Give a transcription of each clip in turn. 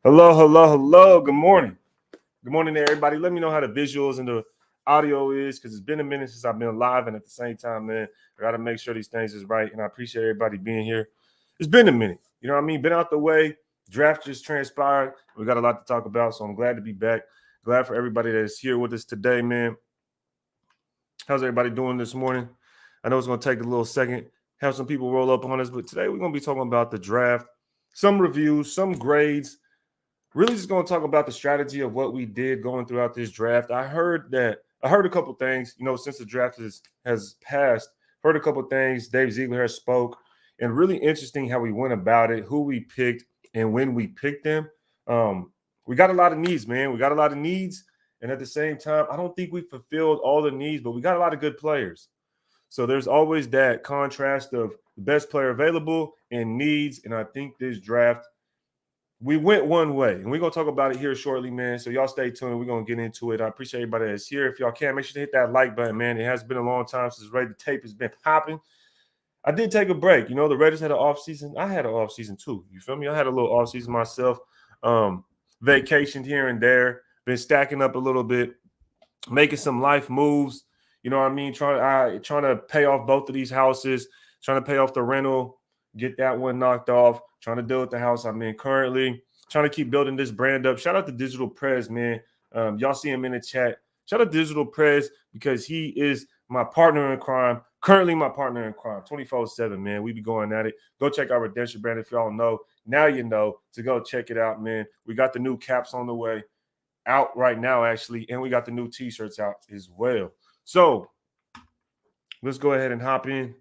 Hello, hello, hello. Good morning. Good morning to everybody. Let me know how the visuals and the audio is because it's been a minute since I've been live. And at the same time, man, I got to make sure these things is right. And I appreciate everybody being here. It's been a minute. You know what I mean? Been out the way. Draft just transpired. We got a lot to talk about. So I'm glad to be back. Glad for everybody that is here with us today, man. How's everybody doing this morning? I know it's going to take a little second. Have some people roll up on us. But today we're going to be talking about the draft, some reviews, some grades. Really just going to talk about the strategy of what we did going throughout this draft. I heard a couple things, since the draft has passed, heard a couple things. Dave Ziegler has spoke, and really interesting how we went about it, who we picked, and when we picked them. We got a lot of needs, man. We got a lot of needs, and at the same time, I don't think we fulfilled all the needs, but we got a lot of good players. So there's always that contrast of the best player available and needs, and I think this draft we went one way, and we're going to talk about it here shortly, man. So y'all stay tuned. We're going to get into it. I appreciate everybody that's here. If y'all can, make sure to hit that like button, man. It has been a long time since the tape has been popping. I did take a break. The Raiders had an off season. I had an off season too. You feel me? I had a little off season myself. Vacationed here and there. Been stacking up a little bit, making some life moves. You know what I mean? Trying to pay off both of these houses, trying to pay off the rental, get that one knocked off, trying to deal with the house I'm in currently, trying to keep building this brand up. Shout out to Digital Prez, man. Y'all see him in the chat. Shout out to Digital Prez because he is my partner in crime, currently my partner in crime, 24/7, man. We be going at it. Go check out Redemption Brand if y'all know. Now you know to go check it out, man. We got the new caps on the way, out right now, actually, and we got the new T-shirts out as well. So let's go ahead and hop in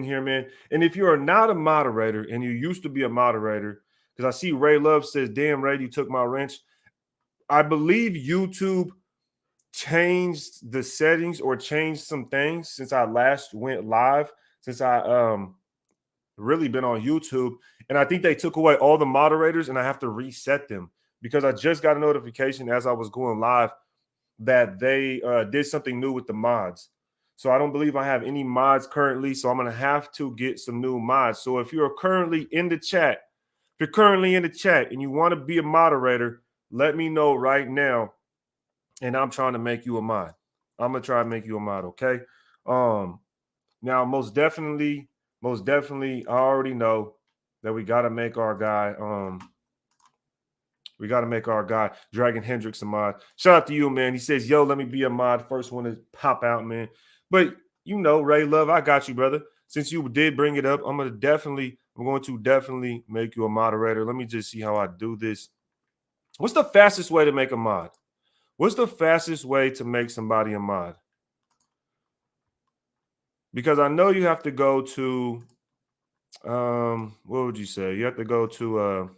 here, man. And if you are not a moderator and you used to be a moderator, because I see Ray Love says, damn, Ray, you took my wrench. I believe YouTube changed the settings or changed some things since I last went live, since I really been on YouTube. And I think they took away all the moderators and I have to reset them because I just got a notification as I was going live that they did something new with the mods. So I don't believe I have any mods currently. So I'm going to have to get some new mods. So if you're currently in the chat, and you want to be a moderator, let me know right now. And I'm trying to make you a mod. I'm going to try to make you a mod, okay? Now, most definitely, I already know that we got to make our guy Dragon Hendricks a mod. Shout out to you, man. He says, yo, let me be a mod. First one to pop out, man. But Ray Love, I got you, brother. Since you did bring it up, I'm going to definitely make you a moderator. Let me just see how I do this. What's the fastest way to make a mod? What's the fastest way to make somebody a mod? Because I know you have to go to, what would you say? You have to go to,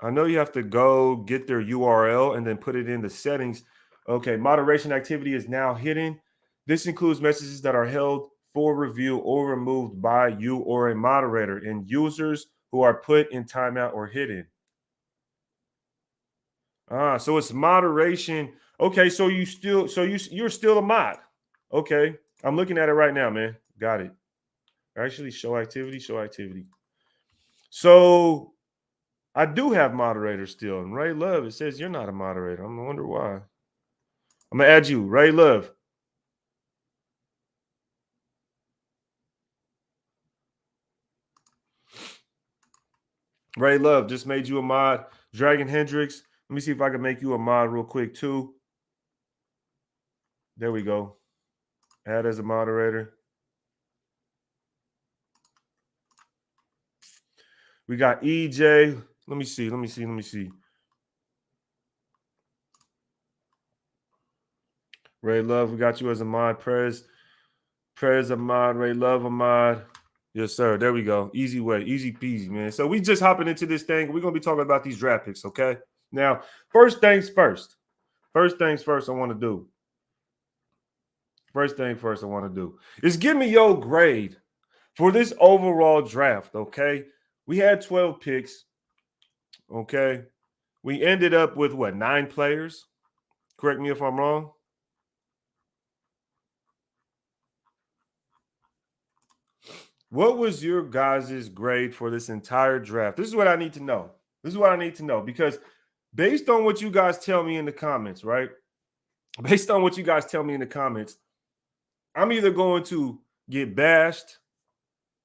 I know you have to go get their URL and then put it in the settings. Okay, moderation activity is now hidden. This includes messages that are held for review or removed by you or a moderator and users who are put in timeout or hidden. So it's moderation. Okay, so you're still a mod. Okay, I'm looking at it right now, man. Got it. Actually, show activity. So I do have moderators still. And Ray Love, it says you're not a moderator. I'm wonder why. I'm going to add you, Ray Love. Ray Love just made you a mod. Dragon Hendricks. Let me see if I can make you a mod real quick, too. There we go. Add as a moderator. We got EJ. Let me see. Ray Love, we got you as a mod. Prez a mod. Ray Love a mod. Yes, sir. There we go. Easy way. Easy peasy, man. So we just hopping into this thing. We're going to be talking about these draft picks, okay? Now, first things first. I want to do is give me your grade for this overall draft, okay? We had 12 picks, okay? We ended up with, 9 players? Correct me if I'm wrong. What was your guys' grade for this entire draft? This is what I need to know. This is what I need to know because based on what you guys tell me in the comments, right? Based on what you guys tell me in the comments, I'm either going to get bashed,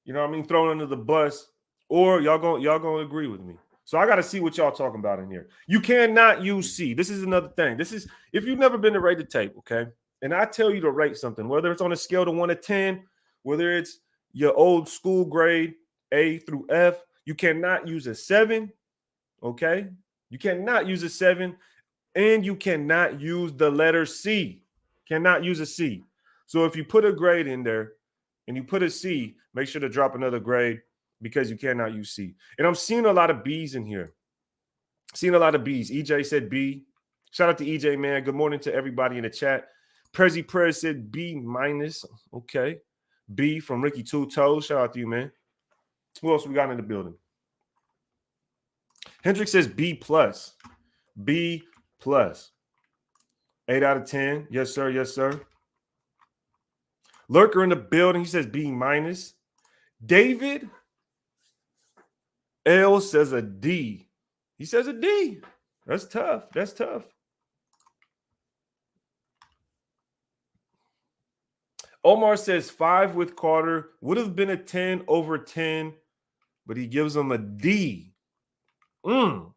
you know what I mean, thrown under the bus, or y'all gonna agree with me. So I got to see what y'all talking about in here. You cannot use C. This is another thing. This is if you've never been to rate the tape, okay? And I tell you to rate something, whether it's on a scale to 1 to 10, whether it's your old school grade A through F, you cannot use a 7, okay? You cannot use a 7, and you cannot use the letter C. Cannot use a C. So if you put a grade in there and you put a C, make sure to drop another grade because you cannot use C. And I'm seeing a lot of B's in here. Seeing a lot of B's. EJ said B. Shout out to EJ, man. Good morning to everybody in the chat. Prezi Perez said B minus. Okay. B from Ricky Two Toes. Shout out to you, man. Who else we got in the building? Hendrick says B plus. B plus. 8 out of 10. Yes, sir. Yes, sir. Lurker in the building. He says B minus. David L says a D. He says a D. That's tough. That's tough. Omar says 5 with Carter. Would have been a 10 over 10, but he gives him a D. Omar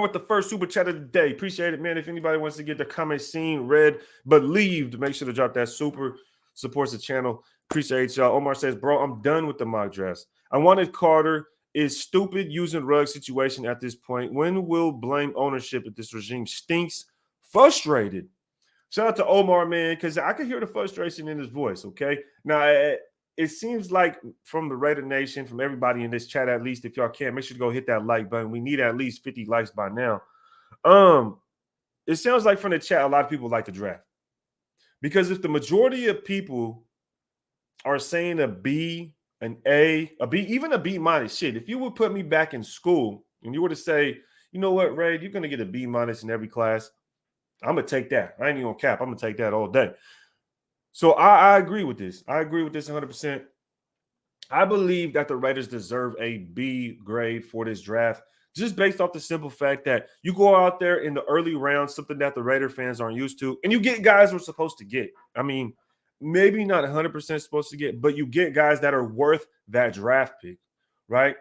with the first super chat of the day. Appreciate it, man. If anybody wants to get the comment seen, read, believed, make sure to drop that super. Supports the channel. Appreciate y'all. Omar says, bro, I'm done with the mock drafts. I wanted Carter. Is stupid using rug situation at this point. When will blame ownership if this regime stinks? Frustrated. Shout out to Omar, man, because I can hear the frustration in his voice, okay? Now, it seems like from the Raider Nation, from everybody in this chat, at least, if y'all can, make sure to go hit that like button. We need at least 50 likes by now. It sounds like from the chat, a lot of people like the draft. Because if the majority of people are saying a B, an A, B, even a B minus, shit, if you would put me back in school and you were to say, you know what, Ray, you're going to get a B minus in every class, I'm going to take that. I ain't even going to cap. I'm going to take that all day. So I agree with this. I agree with this 100%. I believe that the Raiders deserve a B grade for this draft, just based off the simple fact that you go out there in the early rounds, something that the Raider fans aren't used to, and you get guys we're supposed to get. I mean, maybe not 100% supposed to get, but you get guys that are worth that draft pick, right?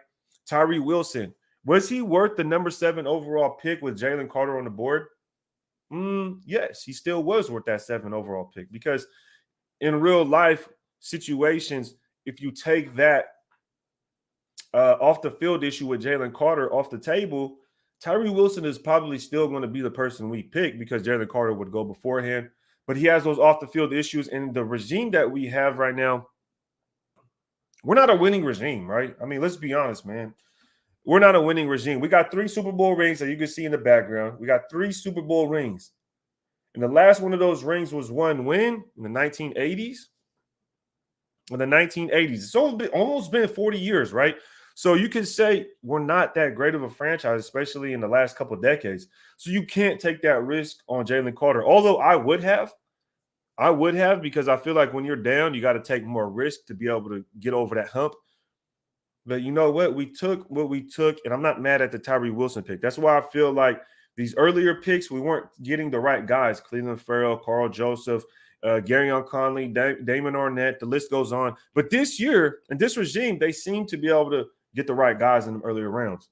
Tyree Wilson, was he worth the number 7 overall pick with Jalen Carter on the board? Yes, he still was worth that 7 overall pick because in real life situations, if you take that off the field issue with Jalen Carter off the table, Tyree Wilson is probably still going to be the person we pick because Jalen Carter would go beforehand. But he has those off the field issues, and the regime that we have right now, we're not a winning regime, right? I mean, let's be honest, man. We're not a winning regime. We got 3 Super Bowl rings that you can see in the background. We got 3 Super Bowl rings. And the last one of those rings was won when? In the 1980s? In the 1980s. It's almost been 40 years, right? So you can say we're not that great of a franchise, especially in the last couple of decades. So you can't take that risk on Jalen Carter. Although I would have because I feel like when you're down, you got to take more risk to be able to get over that hump. But you know what? We took what we took, and I'm not mad at the Tyree Wilson pick. That's why I feel like these earlier picks, we weren't getting the right guys. Cleveland Farrell, Carl Joseph, Garyon Conley, Damon Arnett, the list goes on. But this year, and this regime, they seem to be able to get the right guys in the earlier rounds.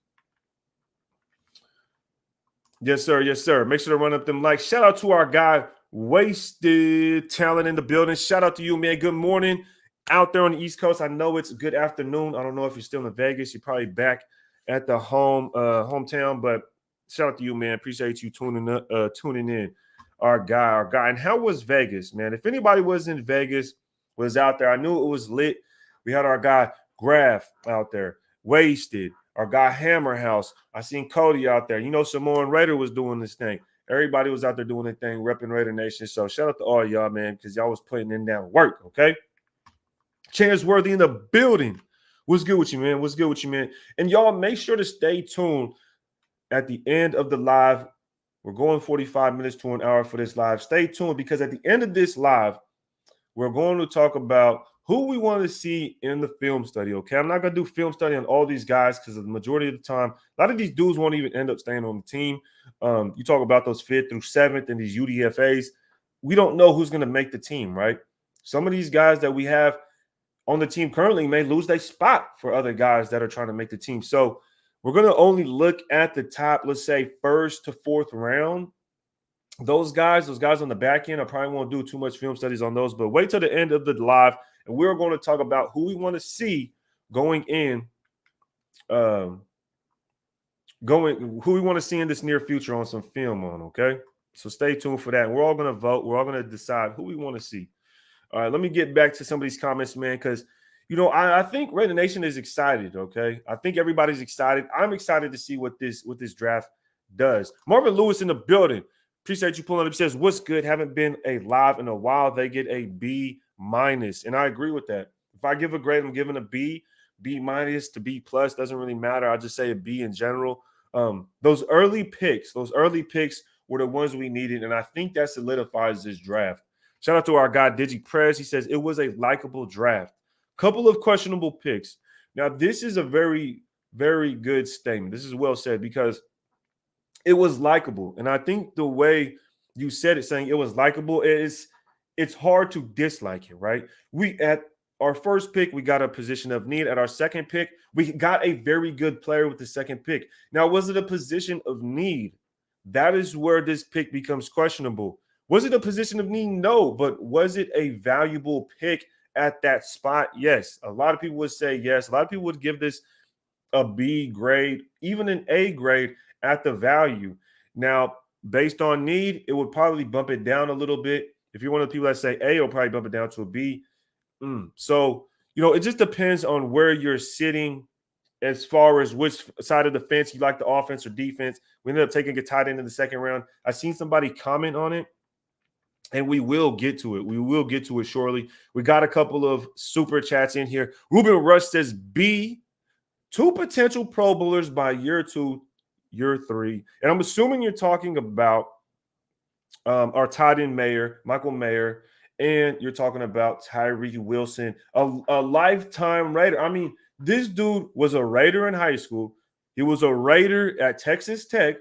Yes, sir. Yes, sir. Make sure to run up them likes. Shout out to our guy, Wasted Talent in the building. Shout out to you, man. Good morning out there on the East Coast. I know it's good afternoon. I don't know if you're still in Vegas. You're probably back at the hometown, but shout out to you, man. Appreciate you tuning in. Our guy. And how was Vegas, man? If anybody was in Vegas, was out there, I knew it was lit. We had our guy Graf out there, Wasted. Our guy Hammerhouse. I seen Cody out there. You know, Samoan Raider was doing this thing. Everybody was out there doing their thing, repping Raider Nation. So shout out to all y'all, man, because y'all was putting in that work, okay? Chance Worthy in the building. What's good with you, man? What's good with you, man? And y'all make sure to stay tuned at the end of the live. We're going 45 minutes to an hour for this live. Stay tuned because at the end of this live, we're going to talk about who we want to see in the film study, okay? I'm not going to do film study on all these guys because the majority of the time, a lot of these dudes won't even end up staying on the team. You talk about those 5th through 7th and these UDFAs. We don't know who's going to make the team, right? Some of these guys that we have on the team currently may lose their spot for other guys that are trying to make the team. So we're going to only look at the top, let's say, 1st to 4th round. Those guys on the back end, I probably won't do too much film studies on those, but wait till the end of the live, and we're going to talk about who we want to see going in, who we want to see in this near future on some film on, okay? So stay tuned for that. We're all going to vote. We're all going to decide who we want to see. All right, let me get back to some of these comments, man, because, I think Raider Nation is excited, okay? I think everybody's excited. I'm excited to see what this draft does. Marvin Lewis in the building. Appreciate you pulling up. He says, what's good? Haven't been a live in a while. They get a B-. And I agree with that. If I give a grade, I'm giving a B. B- to B+, doesn't really matter. I'll just say a B in general. Those early picks were the ones we needed, and I think that solidifies this draft. Shout out to our guy, Digi Prez. He says, it was a likable draft. Couple of questionable picks. Now, this is a very, very good statement. This is well said because it was likable. And I think the way you said it, saying it was likable, it's hard to dislike it, right? We at our first pick, we got a position of need. At our second pick, we got a very good player with the second pick. Now, was it a position of need? That is where this pick becomes questionable. Was it a position of need? No, but was it a valuable pick at that spot? Yes. A lot of people would say yes. A lot of people would give this a B grade, even an A grade at the value. Now, based on need, it would probably bump it down a little bit. If you're one of the people that say A, it'll probably bump it down to a B. So, it just depends on where you're sitting as far as which side of the fence you like, the offense or defense. We ended up taking a tight end in the second round. I seen somebody comment on it, and we will get to it. We will get to it shortly. We got a couple of super chats in here. Ruben Rush says B, 2 potential Pro Bowlers by year 2, year 3. And I'm assuming you're talking about our tight end Michael Mayer, and you're talking about Tyree Wilson, a lifetime Raider. I mean, this dude was a Raider in high school. He was a Raider at Texas Tech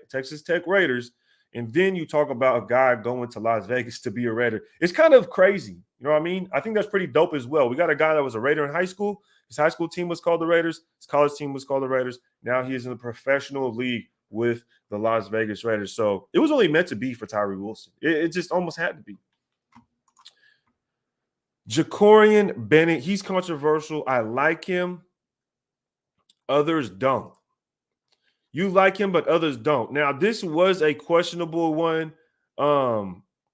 Raiders. And then you talk about a guy going to Las Vegas to be a Raider. It's kind of crazy. You know what I mean? I think that's pretty dope as well. We got a guy that was a Raider in high school. His high school team was called the Raiders. His college team was called the Raiders. Now he is in the professional league with the Las Vegas Raiders. So it was only meant to be for Tyree Wilson. It just almost had to be. Jacorian Bennett, he's controversial. I like him. Others don't. You like him, but others don't. Now, this was a questionable one.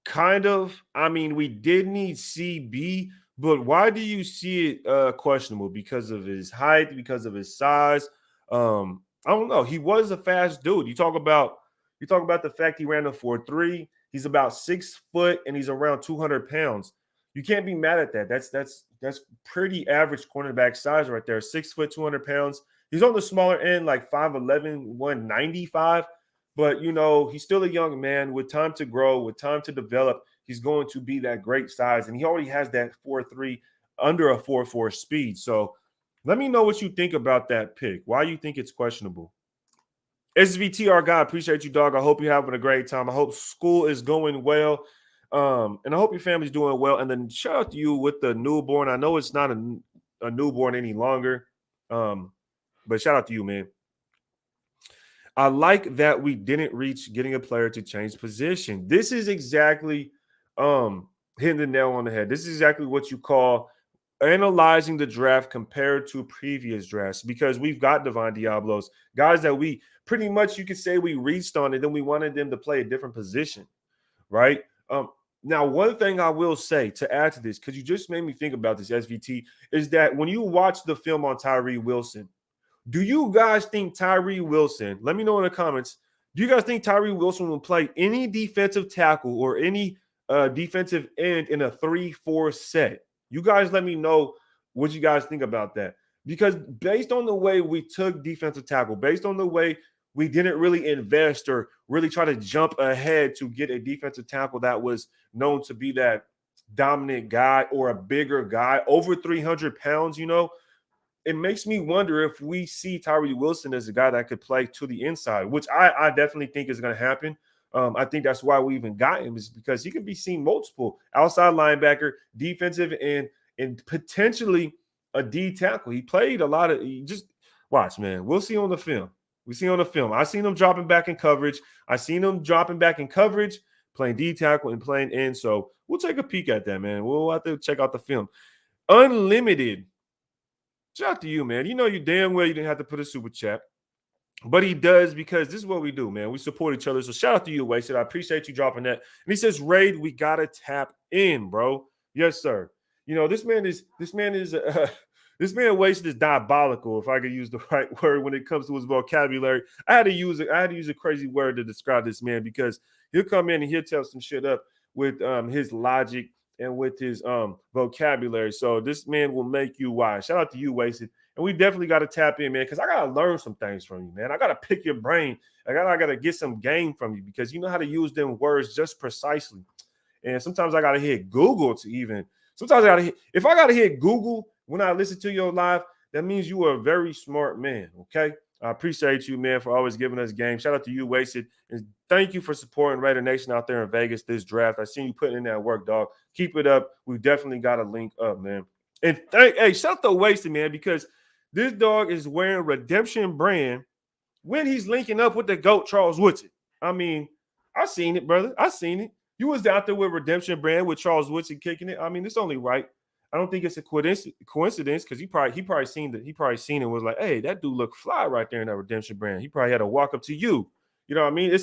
Kind of. I mean, we did need CB, but why do you see it questionable? Because of his height, because of his size? I don't know. He was a fast dude. You talk about the fact he ran a 4.3. He's about 6 foot and he's around 200 pounds. You can't be mad at that. That's pretty average cornerback size right there. 6 foot, 200 pounds. He's on the smaller end, like 5'11", 195. But, he's still a young man with time to grow, with time to develop. He's going to be that great size. And he already has that 4.3 under a 4.4 speed. So let me know what you think about that pick. Why you think it's questionable. SVT, our guy, appreciate you, dog. I hope you're having a great time. I hope school is going well. And I hope your family's doing well. And then shout out to you with the newborn. I know it's not a newborn any longer. But shout out to you, man. I like that we didn't reach getting a player to change position. This is exactly hitting the nail on the head. This is exactly what you call analyzing the draft compared to previous drafts, because we've got Divine Diablos, guys that we pretty much, you could say we reached on, and then we wanted them to play a different position, right? Now, one thing I will say to add to this, because you just made me think about this, SVT, is that when you watch the film on Tyree Wilson, do you guys think Tyree Wilson, let me know in the comments, do you guys think Tyree Wilson will play any defensive tackle or any defensive end in a 3-4 set? You guys let me know what you guys think about that. Because based on the way we took defensive tackle, based on the way we didn't really invest or really try to jump ahead to get a defensive tackle that was known to be that dominant guy or a bigger guy, over 300 pounds, it makes me wonder if we see Tyree Wilson as a guy that could play to the inside, which I definitely think is going to happen. I think that's why we even got him, is because he can be seen multiple outside linebacker, defensive, and potentially a D tackle. He played a lot of. Just watch, man. We'll see on the film. We see on the film. I seen him dropping back in coverage. Playing D tackle and playing end. So we'll take a peek at that, man. We'll have to check out the film. Unlimited. Shout out to you, man. You know you damn well you didn't have to put a super chat. But he does, because this is what we do, man. We support each other. So shout out to you, Wasted. I appreciate you dropping that. And he says, Raid, we gotta tap in, bro. Yes, sir. This man Wasted is diabolical, if I could use the right word when it comes to his vocabulary. I had to use a crazy word to describe this man, because he'll come in and he'll tell some shit up with his logic and with his vocabulary. So this man will make you wise. Shout out to you, Wasted. And we definitely got to tap in, man, because I got to learn some things from you, man. I got to pick your brain. I got to get some game from you, because you know how to use them words just precisely. And sometimes I got to hit Google if I got to hit Google when I listen to your live, that means you are a very smart man, okay? I appreciate you, man, for always giving us game. Shout out to you, Wasted. And thank you for supporting Raider Nation out there in Vegas this draft. I seen you putting in that work, dog. Keep it up. We definitely got to link up, man. And shout out to Wasted, man, because this dog is wearing Redemption brand when he's linking up with the GOAT, Charles Woodson. I mean, I seen it, brother. I seen it. You was out there with Redemption brand with Charles Woodson kicking it. I mean, it's only right. I don't think it's a coincidence, because he probably seen it and was like, hey, that dude look fly right there in that Redemption brand. He probably had to walk up to you. You know what I mean?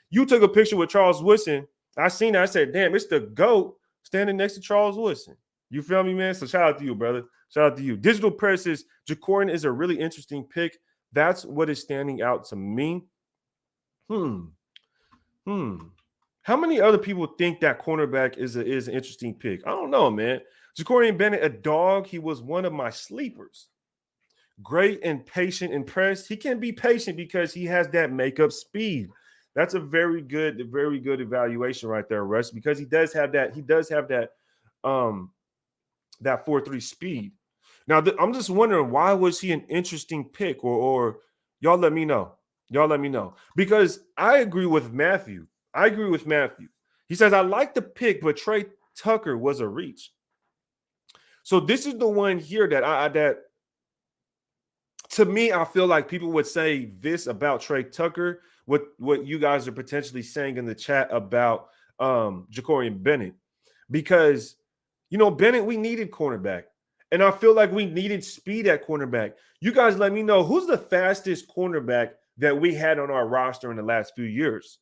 You took a picture with Charles Woodson. I seen that. I said, damn, it's the GOAT standing next to Charles Woodson. You feel me, man? So shout out to you, brother. Shout out to you. Digital Press says Jacorian is a really interesting pick. That's what is standing out to me. How many other people think that cornerback is an interesting pick? I don't know, man. Jacorian Bennett, a dog. He was one of my sleepers. Great and patient and pressed. He can be patient because he has that makeup speed. That's a very good evaluation right there, Russ, because he does have that 4.3 speed. Now, I'm just wondering, why was he an interesting pick? Or y'all let me know. Because I agree with Matthew. He says, I like the pick, but Trey Tucker was a reach. So this is the one here that to me, I feel like people would say this about Trey Tucker, what you guys are potentially saying in the chat about Jacorian Bennett. Because, Bennett, we needed cornerback. And I feel like we needed speed at cornerback. You guys let me know, who's the fastest cornerback that we had on our roster in the last few years,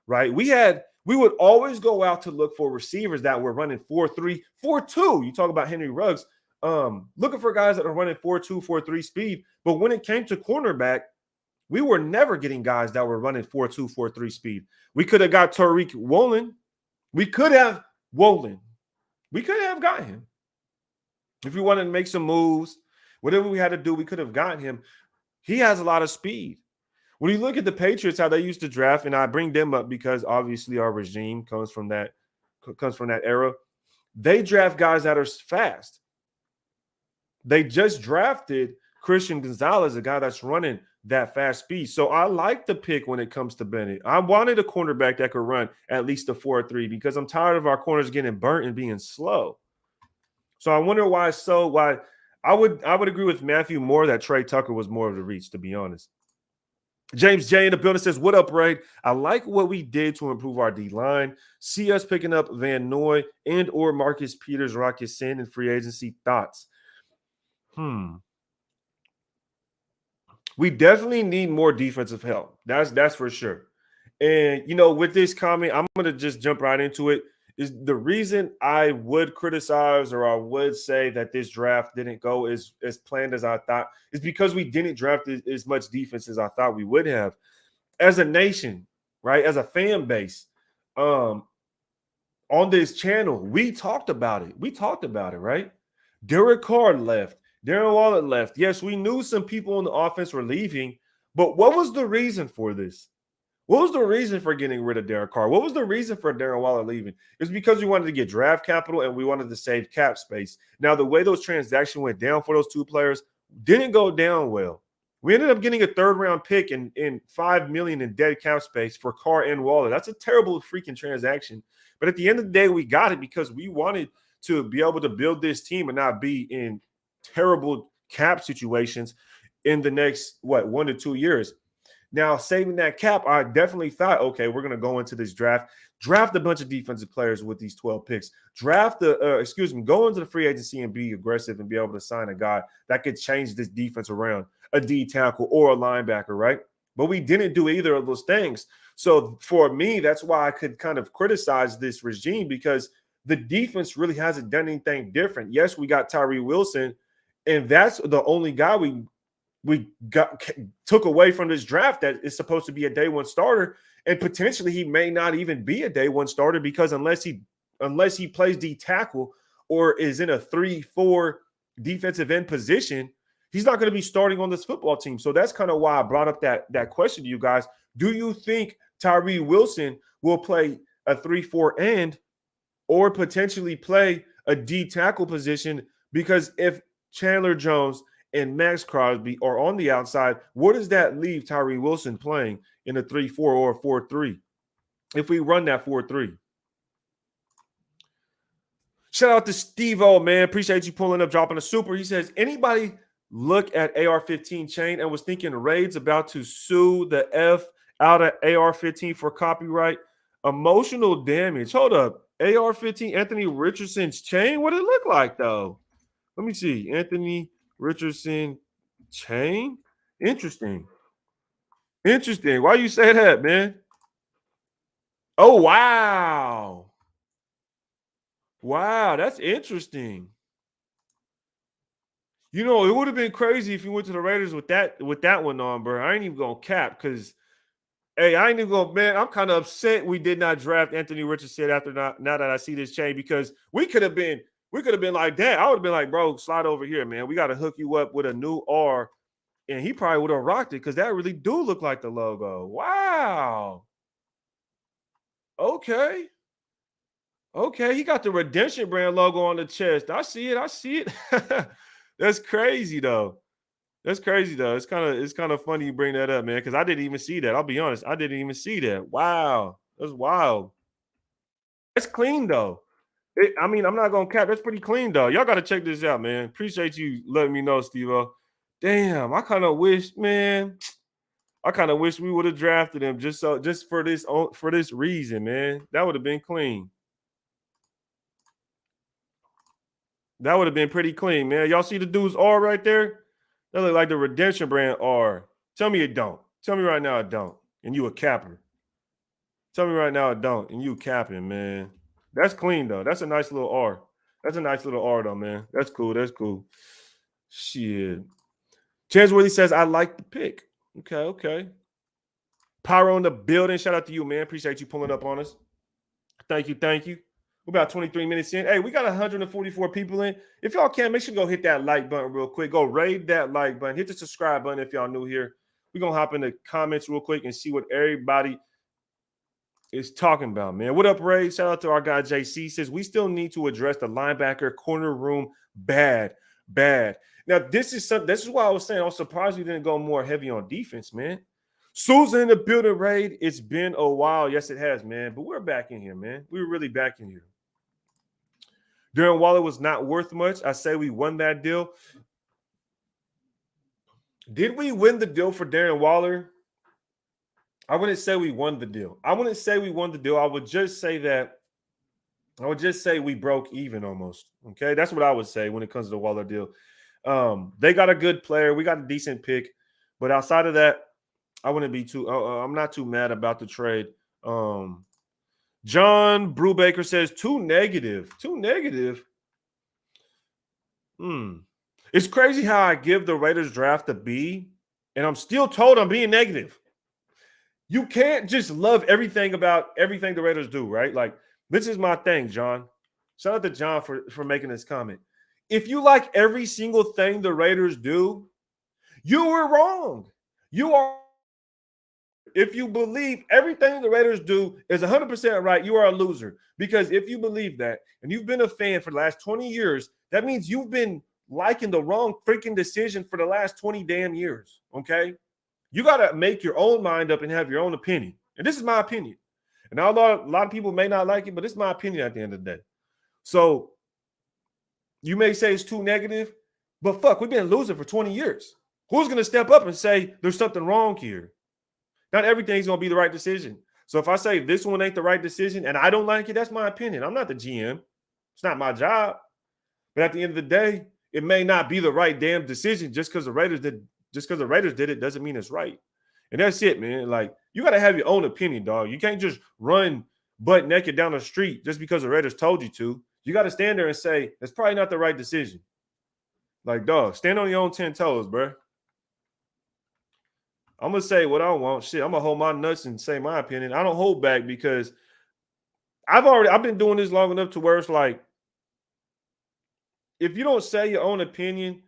right? We would always go out to look for receivers that were running 4.3, 4.2. You talk about Henry Ruggs, looking for guys that are running 4.2, 4.3 speed. But when it came to cornerback, we were never getting guys that were running 4.2, 4.3 speed. We could have got Tyree Wilson. We could have got him. If we wanted to make some moves, whatever we had to do, we could have gotten him. He has a lot of speed. When you look at the Patriots, how they used to draft, and I bring them up because obviously our regime comes from that era. They draft guys that are fast. They just drafted Christian Gonzalez, a guy that's running that fast speed. So I like the pick when it comes to Bennett. I wanted a cornerback that could run at least a 4.3 because I'm tired of our corners getting burnt and being slow. So I wonder why I would agree with Matthew more that Trey Tucker was more of the reach, to be honest. James J in the building says, what up, Ray? I like what we did to improve our D-line. See us picking up Van Noy and or Marcus Peters, Rocket Sin in free agency. Thoughts? We definitely need more defensive help. That's for sure. And, with this comment, I'm going to just jump right into it. Is the reason I would criticize or I would say that this draft didn't go as planned as I thought is because we didn't draft as much defense as I thought we would have. As a nation, right, as a fan base, on this channel, we talked about it. Right? Derek Carr left. Darren Waller left. Yes, we knew some people on the offense were leaving, but what was the reason for this? What was the reason for getting rid of Derek Carr? What was the reason for Darren Waller leaving? It's because we wanted to get draft capital and we wanted to save cap space. Now, the way those transactions went down for those two players didn't go down well. We ended up getting a third-round pick and $5 million in dead cap space for Carr and Waller. That's a terrible freaking transaction. But at the end of the day, we got it because we wanted to be able to build this team and not be in terrible cap situations in the next, 1 to 2 years. Now, saving that cap, I definitely thought, okay, we're going to go into this draft a bunch of defensive players with these 12 picks, go into the free agency and be aggressive and be able to sign a guy that could change this defense around, a D tackle or a linebacker, right? But we didn't do either of those things. So for me, that's why I could kind of criticize this regime, because the defense really hasn't done anything different. Yes, we got Tyree Wilson, and that's the only guy we took away from this draft that is supposed to be a day one starter, and potentially he may not even be a day one starter, because unless he plays D tackle or is in a 3-4 defensive end position, he's not going to be starting on this football team. So that's kind of why I brought up that question to you guys. Do you think Tyree Wilson will play a 3-4 end or potentially play a D tackle position? Because if Chandler Jones and Max Crosby are on the outside, where does that leave Tyree Wilson playing in a 3-4 or a 4-3 if we run that 4-3? Shout out to Steve-O, man. Appreciate you pulling up, dropping a super. He says, anybody look at AR-15 chain and was thinking Raid's about to sue the F out of AR-15 for copyright? Emotional damage. Hold up. AR-15, Anthony Richardson's chain? What did it look like, though? Let me see. Anthony Richardson chain? Interesting. Why you say that, man? Oh, wow. Wow, that's interesting. You know, it would have been crazy if you went to the Raiders with that one on, bro. I ain't even gonna cap, because hey, I ain't even gonna, man. I'm kind of upset we did not draft Anthony Richardson after now that I see this chain, because we could have been like that. I would have been like, bro, slide over here, man. We got to hook you up with a new R, and he probably would have rocked it, because that really do look like the logo. Wow. Okay, he got the Redemption brand logo on the chest. I see it. That's crazy though. It's kind of funny you bring that up, man, because I didn't even see that. I'll be honest, I didn't even see that. Wow, that's wild. It's clean though. I'm not gonna cap. That's pretty clean though. Y'all got to check this out, man. Appreciate you letting me know, Steve-O. Damn, I kind of wish we would have drafted him just for this reason, man. That would have been clean. That would have been pretty clean, man. Y'all see the dude's R right there? That look like the Redemption brand R. Tell me it don't. Tell me right now it don't. And you a capper. Tell me right now it don't. And you capping, man. That's clean, though. That's a nice little R. That's a nice little R, though, man. That's cool. Shit. Chansworthy says, I like the pick. Okay. Pyro in the building. Shout out to you, man. Appreciate you pulling up on us. Thank you. We're about 23 minutes in. Hey, we got 144 people in. If y'all can, make sure to go hit that like button real quick. Go raid that like button. Hit the subscribe button if y'all new here. We're going to hop in the comments real quick and see what everybody is talking about, man. What up, Ray? Shout out to our guy, JC. Says, we still need to address the linebacker corner room bad. Now, this is why I was saying I was surprised we didn't go more heavy on defense, man. Susan in the building, Raid. It's been a while. Yes, it has, man. But we're back in here, man. We're really back in here. Darren Waller was not worth much. I say we won that deal. Did we win the deal for Darren Waller? I wouldn't say we won the deal. I would just say we broke even almost. Okay, that's what I would say when it comes to the Waller deal. They got a good player. We got a decent pick. But outside of that, I wouldn't be I'm not too mad about the trade. John Brubaker says too negative. It's crazy how I give the Raiders draft a B, and I'm still told I'm being negative. You can't just love everything about everything the Raiders do, right? Like, this is my thing, John. Shout out to John for making this comment. If you like every single thing the Raiders do, you were wrong. You are If you believe everything the Raiders do is 100% right, you are a loser. Because if you believe that and you've been a fan for the last 20 years, that means you've been liking the wrong freaking decision for the last 20 damn years. Okay? You got to make your own mind up and have your own opinion. And this is my opinion. And a lot of people may not like it, but it's my opinion at the end of the day. So you may say it's too negative, but fuck, we've been losing for 20 years. Who's going to step up and say there's something wrong here? Not everything's going to be the right decision. So if I say this one ain't the right decision and I don't like it, that's my opinion. I'm not the GM. It's not my job. But at the end of the day, it may not be the right damn decision just because the Raiders did it doesn't mean it's right. And that's it, man. Like, you got to have your own opinion, dog. You can't just run butt naked down the street just because the Raiders told you to. You got to stand there and say, that's probably not the right decision. Like, dog, stand on your own 10 toes, bro. I'm going to say what I want. Shit, I'm going to hold my nuts and say my opinion. I don't hold back because I've been doing this long enough to where it's like, if you don't say your own opinion,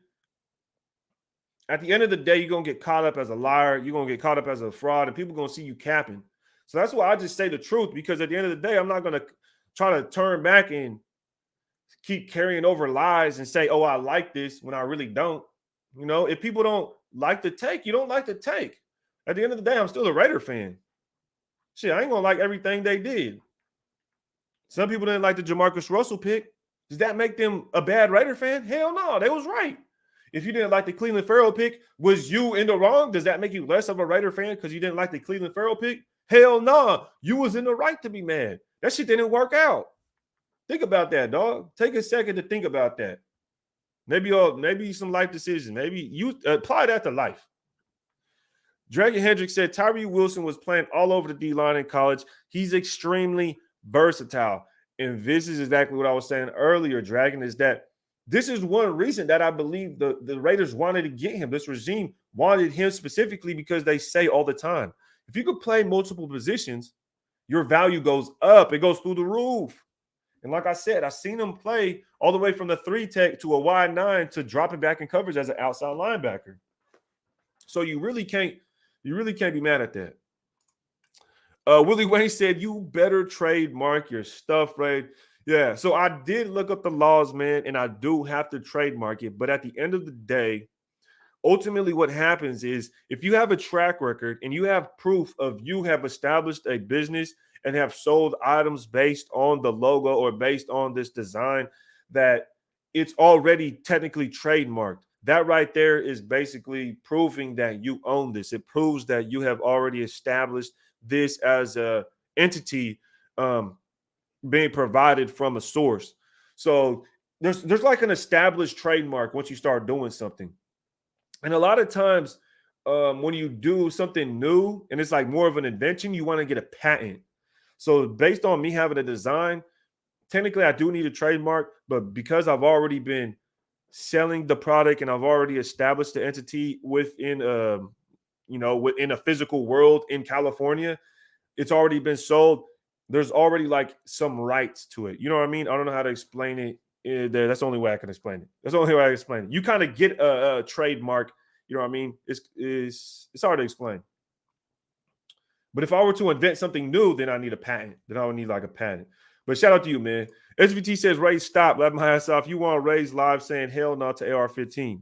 at the end of the day, you're going to get caught up as a liar. You're going to get caught up as a fraud, and people are going to see you capping. So that's why I just say the truth, because at the end of the day, I'm not going to try to turn back and keep carrying over lies and say, oh, I like this when I really don't. You know, if people don't like the take, you don't like the take. At the end of the day, I'm still a Raider fan. Shit, I ain't going to like everything they did. Some people didn't like the Jamarcus Russell pick. Does that make them a bad Raider fan? Hell no, they was right. If you didn't like the Cleveland Farrell pick, was you in the wrong? Does that make you less of a Raider fan because you didn't like the Cleveland Farrell pick? Hell no, you was in the right to be mad. That shit didn't work out. Think about that, dog. Take a second to think about that. Maybe some life decision. Maybe you apply that to life. Dragon Hendricks said Tyree Wilson was playing all over the D-line in college. He's extremely versatile. And this is exactly what I was saying earlier, Dragon, is that this is one reason that I believe the Raiders wanted to get him. This regime wanted him specifically because they say all the time, if you could play multiple positions, your value goes up. It goes through the roof. And like I said, I've seen him play all the way from the 3 tech to a wide 9 to dropping back in coverage as an outside linebacker. So you really can't be mad at that. Willie Wayne said, you better trademark your stuff, right? Yeah, so I did look up the laws, man, and I do have to trademark it. But at the end of the day, ultimately what happens is if you have a track record and you have proof of you have established a business and have sold items based on the logo or based on this design, that it's already technically trademarked. That right there is basically proving that you own this. It proves that you have already established this as a entity being provided from a source. So there's like an established trademark once you start doing something. And a lot of times when you do something new and it's like more of an invention, you want to get a patent. So based on me having a design, technically I do need a trademark, but because I've already been selling the product and I've already established the entity within within a physical world in California, it's already been sold. There's already like some rights to it. You know what I mean? I don't know how to explain it. That's the only way I can explain it. That's the only way I can explain it. You kind of get a trademark. You know what I mean? It's hard to explain. But if I were to invent something new, then I need a patent. Then I would need like a patent. But shout out to you, man. SVT says, Ray, stop. Let my ass off. You want Ray's live saying hell no to AR-15.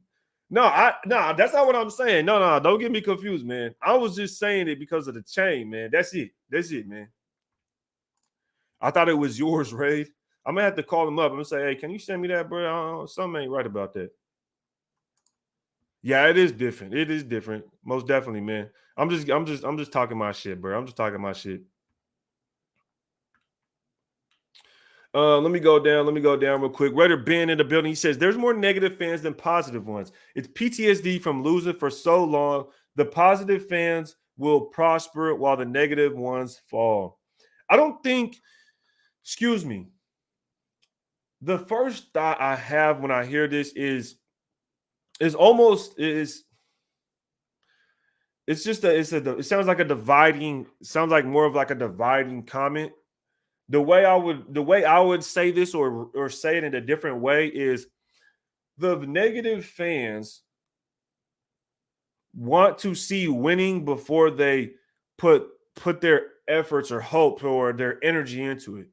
No, that's not what I'm saying. No, don't get me confused, man. I was just saying it because of the chain, man. That's it, man. I thought it was yours, Ray. I'm going to have to call him up. I'm going to say, hey, can you send me that, bro? Something ain't right about that. Yeah, it is different. It is different. Most definitely, man. I'm just talking my shit, bro. I'm just talking my shit. Let me go down real quick. Raider Ben in the building. He says there's more negative fans than positive ones. It's PTSD from losing for so long. The positive fans will prosper while the negative ones fall. I don't think, excuse me. The first thought I have when I hear this is it sounds like a dividing, sounds like more of like a dividing comment. The way I would say this or say it in a different way is the negative fans want to see winning before they put their efforts or hope or their energy into it.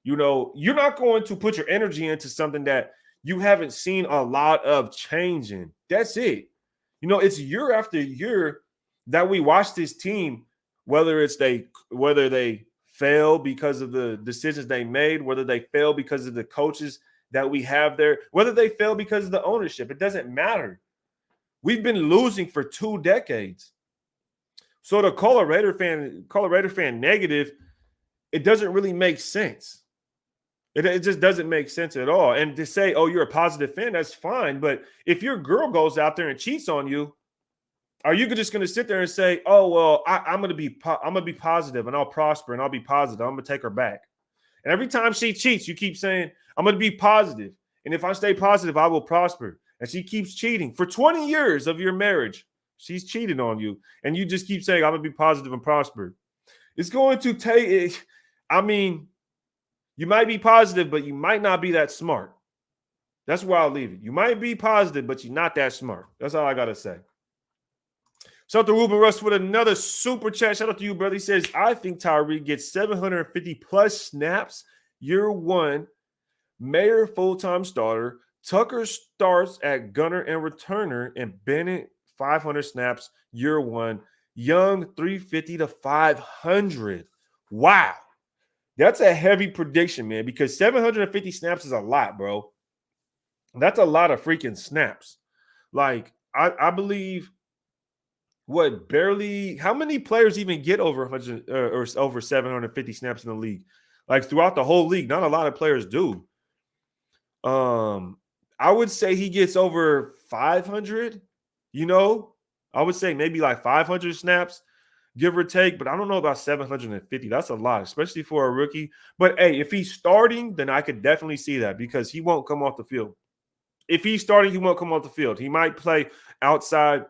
You know, you're not going to put your energy into something that you haven't seen a lot of change in. That's it. You know, it's year after year that we watch this team, whether they fail because of the decisions they made, whether they fail because of the coaches that we have there, whether they fail because of the ownership. It doesn't matter. We've been losing for 2 decades. So the Colorado fan negative, it doesn't really make sense. It just doesn't make sense at all. And to say, oh, you're a positive fan, that's fine. But if your girl goes out there and cheats on you, are you just going to sit there and say, oh, well, I'm going to be positive and I'll prosper and I'll be positive. I'm going to take her back. And every time she cheats, you keep saying, I'm going to be positive. And if I stay positive, I will prosper. And she keeps cheating. For 20 years of your marriage, she's cheating on you. And you just keep saying, I'm going to be positive and prosper. It's going to take, you might be positive, but you might not be that smart. That's where I'll leave it. You might be positive, but you're not that smart. That's all I got to say. Shout out to Ruben Russ with another super chat. Shout out to you, brother. He says, I think Tyree gets 750 plus snaps year one. Mayer full-time starter. Tucker starts at gunner and returner. And Bennett 500 snaps year one. Young 350 to 500. Wow. That's a heavy prediction, man, because 750 snaps is a lot, bro. That's a lot of freaking snaps. Like, I believe how many players even get over 100 or over 750 snaps in the league? Like, throughout the whole league, not a lot of players do. I would say he gets over 500, you know? I would say maybe like 500 snaps, give or take, but I don't know about 750. That's a lot, especially for a rookie. But, hey, if he's starting, then I could definitely see that because he won't come off the field. If he's starting, he won't come off the field. He might play outside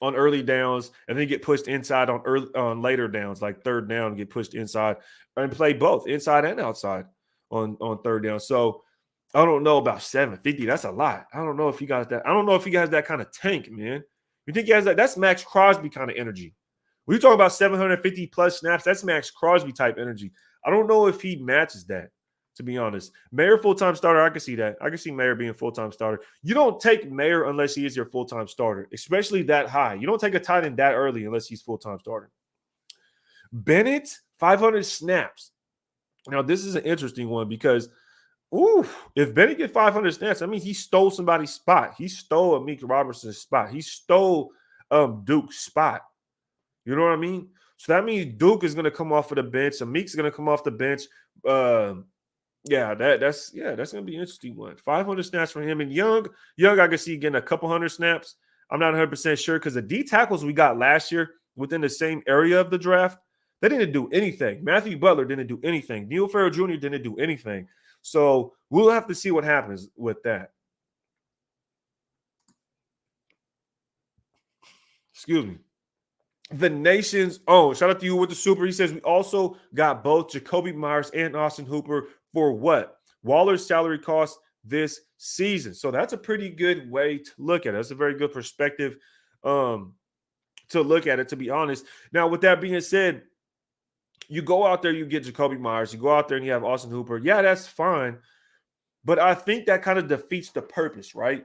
on early downs and then get pushed inside on later downs, like third down, get pushed inside and play both inside and outside on third down. So I don't know about 750. That's a lot. I don't know if he got that. I don't know if he has that kind of tank, man. You think he has that? That's Max Crosby kind of energy. When you talk about 750 plus snaps, that's Max Crosby type energy. I don't know if he matches that, to be honest. Mayer full-time starter, I can see that. I can see Mayer being full-time starter. You don't take Mayer unless he is your full-time starter, especially that high. You don't take a tight end that early unless he's full-time starter. Bennett, 500 snaps. Now, this is an interesting one because if Bennett get 500 snaps, I mean, he stole somebody's spot. He stole Amik Robertson's spot. He stole Duke's spot. You know what I mean? So that means Duke is going to come off of the bench. Amik's going to come off the bench. That's going to be an interesting one. 500 snaps for him. And Young, I can see getting a couple hundred snaps. I'm not 100% sure because the D tackles we got last year within the same area of the draft, they didn't do anything. Matthew Butler didn't do anything. Neil Farrell Jr. didn't do anything. So we'll have to see what happens with that. Excuse me. The nation's own. Shout out to you with the super. He says we also got both Jacoby Myers and Austin Hooper for what? Waller's salary cost this season. So that's a pretty good way to look at it. That's a very good perspective to look at it, to be honest. Now, with that being said, you go out there, you get Jacoby Myers. You go out there and you have Austin Hooper. Yeah, that's fine. But I think that kind of defeats the purpose, right?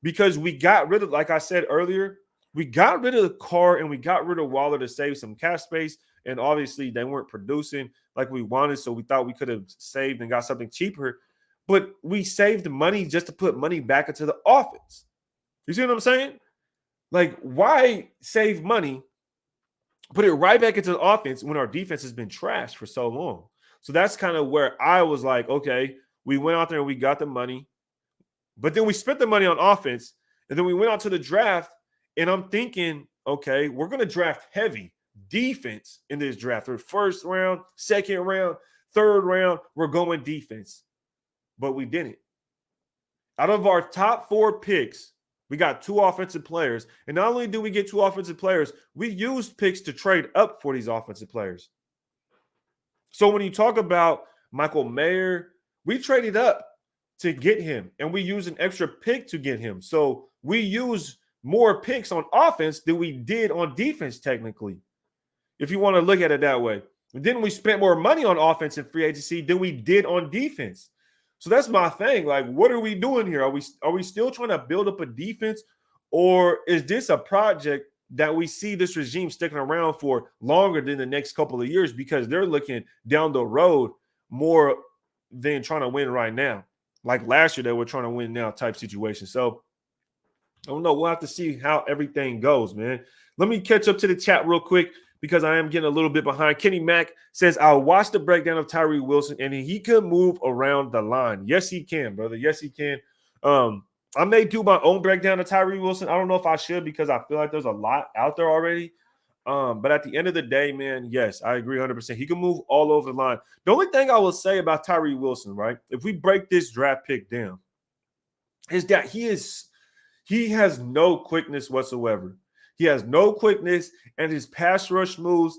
Because we got rid of, like I said earlier, we got rid of the Carr and we got rid of Waller to save some cap space. And obviously they weren't producing like we wanted. So we thought we could have saved and got something cheaper. But we saved money just to put money back into the offense. You see what I'm saying? Like, why save money, put it right back into the offense when our defense has been trashed for so long? So that's kind of where I was like, okay, we went out there and we got the money. But then we spent the money on offense. And then we went out to the draft. And I'm thinking, okay, we're going to draft heavy defense in this draft. For first round, second round, third round, we're going defense. But we didn't. Out of our top 4 picks, we got 2 offensive players. And not only do we get 2 offensive players, we used picks to trade up for these offensive players. So when you talk about Michael Mayer, we traded up to get him. And we used an extra pick to get him. So we use more picks on offense than we did on defense, technically. if you want to look at it that way. And then we spent more money on offense and free agency than we did on defense. So that's my thing. Like, what are we doing here? Are we still trying to build up a defense, or is this a project that we see this regime sticking around for longer than the next couple of years because they're looking down the road more than trying to win right now? Like last year, they were trying to win now type situation. So I don't know. We'll have to see how everything goes, man. Let me catch up to the chat real quick because I am getting a little bit behind. Kenny Mack says, I'll watch the breakdown of Tyree Wilson, and he can move around the line. Yes, he can, brother. Yes, he can. I may do my own breakdown of Tyree Wilson. I don't know if I should because I feel like there's a lot out there already. But at the end of the day, man, yes, I agree 100%. He can move all over the line. The only thing I will say about Tyree Wilson, right, if we break this draft pick down, is that he has no quickness whatsoever. He has no quickness, and his pass rush moves,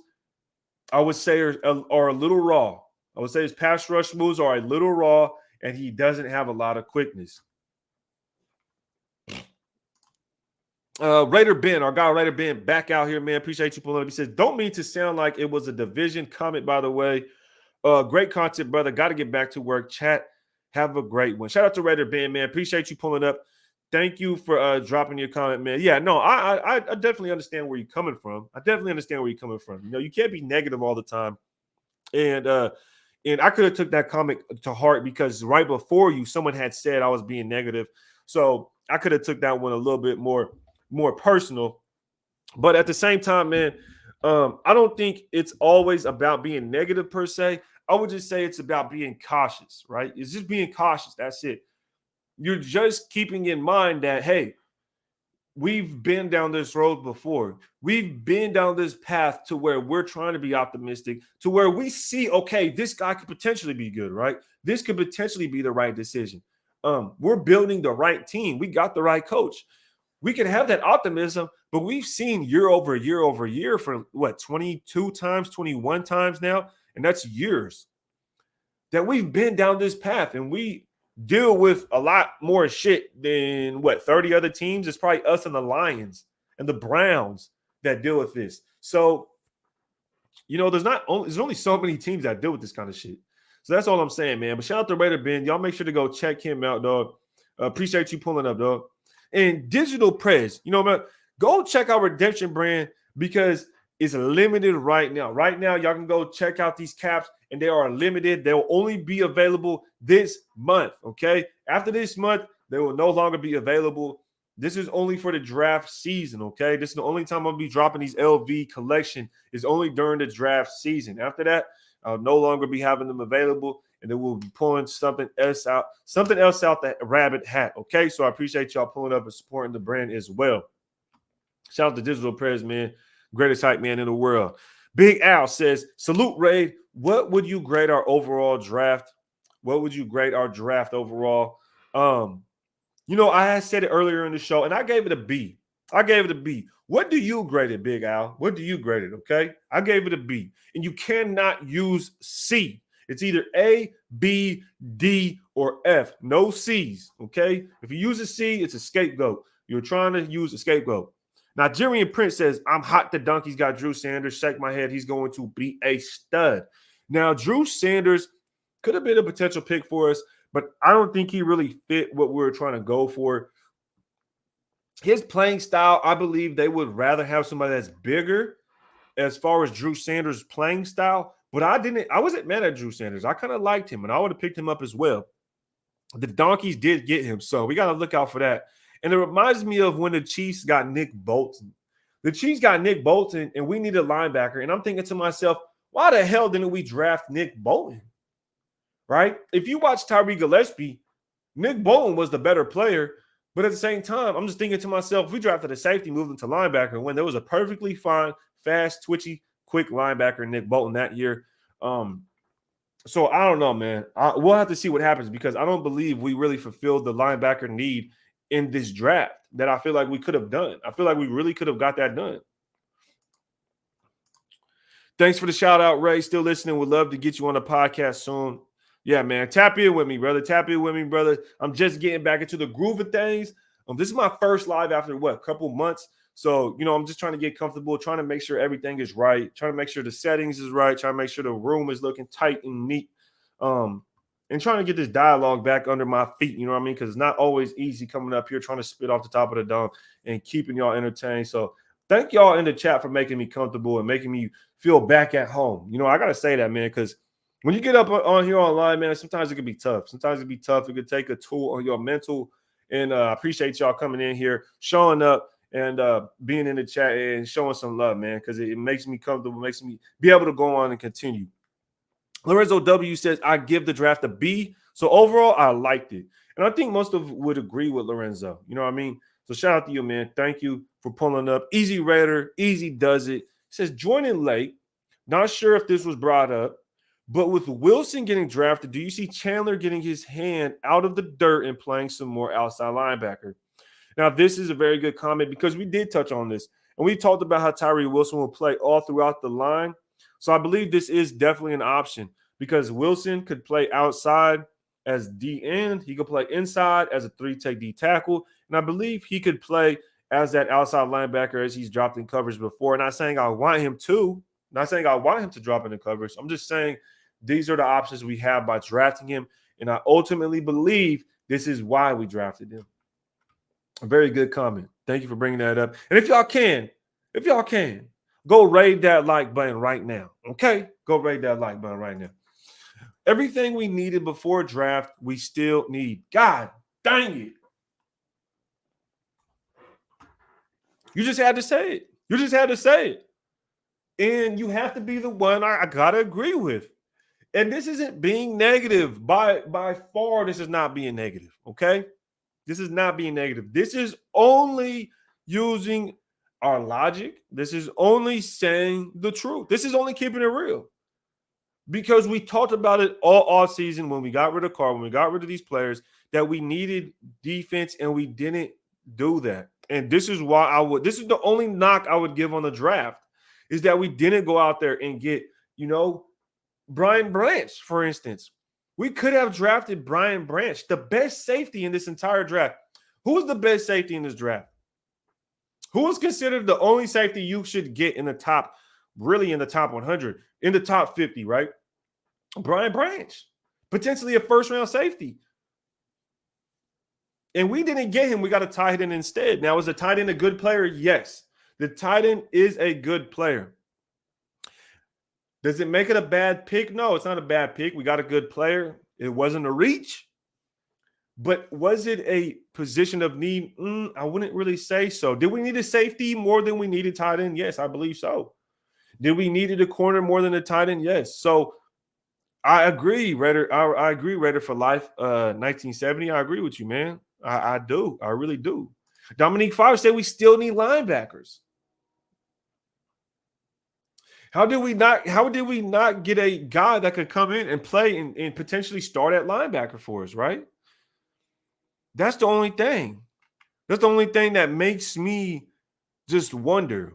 I would say, are a little raw. I would say his pass rush moves are a little raw, and he doesn't have a lot of quickness. Raider Ben, our guy Raider Ben, back out here, man. Appreciate you pulling up. He says, don't mean to sound like it was a division comment, by the way. Great content, brother. Got to get back to work. Chat, have a great one. Shout out to Raider Ben, man. Appreciate you pulling up. Thank you for dropping your comment, man. Yeah, no, I definitely understand where you're coming from. I definitely understand where you're coming from. You know, you can't be negative all the time. And I could have took that comment to heart because right before you, someone had said I was being negative. So I could have took that one a little bit more personal. But at the same time, man, I don't think it's always about being negative per se. I would just say it's about being cautious, right? It's just being cautious. That's it. You're just keeping in mind that, hey, we've been down this road before. We've been down this path to where we're trying to be optimistic, to where we see, okay, this guy could potentially be good, right? This could potentially be the right decision. We're building the right team. We got the right coach. We can have that optimism, but we've seen year over year for what, 22 times, 21 times now, and that's years that we've been down this path, and we deal with a lot more shit than 30 other teams. It's probably us and the Lions and the Browns that deal with this. So, you know, there's only so many teams that deal with this kind of shit. So that's all I'm saying, man. But shout out to Raider Ben. Y'all make sure to go check him out, dog. Appreciate you pulling up, dog. And Digital Prez, you know, man, go check out Redemption Brand because it's limited right now. Right now, y'all can go check out these caps, and they are limited. They'll only be available this month, okay? After this month, they will no longer be available. This is only for the draft season, okay? This is the only time I'll be dropping these LV collection is only during the draft season. After that, I'll no longer be having them available, and then we'll be pulling something else out that rabbit hat, okay? So I appreciate y'all pulling up and supporting the brand as well. Shout out to Digital Prez, man. Greatest hype man in the world. Big Al says, salute, Ray. What would you grade our overall draft? What would you grade our draft overall? You know, I had said it earlier in the show, and I gave it a B. What do you grade it, Big Al? What do you grade it, okay? I gave it a B. And you cannot use C. It's either A, B, D, or F. No C's, okay? If you use a C, it's a scapegoat. You're trying to use a scapegoat. Nigerian Prince says, I'm hot. The donkey's got Drew Sanders. Shake my head. He's going to be a stud. Now, Drew Sanders could have been a potential pick for us, but I don't think he really fit what we were trying to go for. His playing style, I believe they would rather have somebody that's bigger as far as Drew Sanders' playing style. But I wasn't mad at Drew Sanders. I kind of liked him, and I would have picked him up as well. The Donkeys did get him, so we got to look out for that. And it reminds me of when the Chiefs got Nick Bolton. The Chiefs got Nick Bolton, and we need a linebacker. And I'm thinking to myself, why the hell didn't we draft Nick Bolton? Right? If you watch Tyree Gillespie, Nick Bolton was the better player. But at the same time, I'm just thinking to myself, if we drafted a safety, moved him to linebacker, when there was a perfectly fine, fast, twitchy, quick linebacker, Nick Bolton, that year. So I don't know, man. We'll have to see what happens because I don't believe we really fulfilled the linebacker need in this draft that I feel like we could have done. I feel like we really could have got that done. Thanks for the shout out, Ray. Still listening. Would love to get you on the podcast soon. Yeah, man. Tap in with me, brother. I'm just getting back into the groove of things. This is my first live after a couple months. So, I'm just trying to get comfortable, trying to make sure everything is right, trying to make sure the settings is right, trying to make sure the room is looking tight and neat. And trying to get this dialogue back under my feet, you know what I mean? Because it's not always easy coming up here trying to spit off the top of the dome and keeping y'all entertained. So thank y'all in the chat for making me comfortable and making me feel back at home. I got to say that, man, because when you get up on here online, man, sometimes it can be tough. Sometimes it can be tough. It could take a toll on your mental. And I appreciate y'all coming in here, showing up, and being in the chat and showing some love, man, because it makes me comfortable, makes me be able to go on and continue. Lorenzo W says, I give the draft a B. So overall, I liked it. And I think most of would agree with Lorenzo. You know what I mean? So shout out to you, man. Thank you for pulling up. Easy Raider, easy does it. Says, joining late. Not sure if this was brought up, but with Wilson getting drafted, do you see Chandler getting his hand out of the dirt and playing some more outside linebacker? Now, this is a very good comment because we did touch on this. And we talked about how Tyree Wilson will play all throughout the line. So I believe this is definitely an option because Wilson could play outside as D end. He could play inside as a 3-tech D tackle. And I believe he could play as that outside linebacker as he's dropped in coverage before. Not saying I want him to. Not saying I want him to drop into coverage. I'm just saying these are the options we have by drafting him. And I ultimately believe this is why we drafted him. A very good comment. Thank you for bringing that up. And if y'all can, go raid that like button right now. Okay? Go raid that like button right now. Everything we needed before draft, we still need. God dang it. You just had to say it. You just had to say it. And you have to be the one I got to agree with. And this isn't being negative. By far, this is not being negative. Okay? This is not being negative. This is only using our logic. This is only saying the truth. This is only keeping it real. Because we talked about it all offseason when we got rid of Carr, when we got rid of these players, that we needed defense and we didn't do that. And this is why this is the only knock I would give on the draft, is that we didn't go out there and get, Brian Branch, for instance. We could have drafted Brian Branch, the best safety in this entire draft. Who was the best safety in this draft? Who was considered the only safety you should get in the top, really in the top 100, in the top 50, right? Brian Branch, potentially a first-round safety. And we didn't get him. We got a tight end instead. Now, is the tight end a good player? Yes. The tight end is a good player. Does it make it a bad pick? No, it's not a bad pick. We got a good player. It wasn't a reach. But was it a position of need? I wouldn't really say so. Did we need a safety more than we needed tight end? Yes, I believe so. Did we needed a corner more than a tight end? Yes. So I agree, Raider. I agree, Raider for life. 1970. I agree with you, man. I do. I really do. Dominique Favre said we still need linebackers. How did we not get a guy that could come in and play and potentially start at linebacker for us, right? That's the only thing. That's the only thing that makes me just wonder.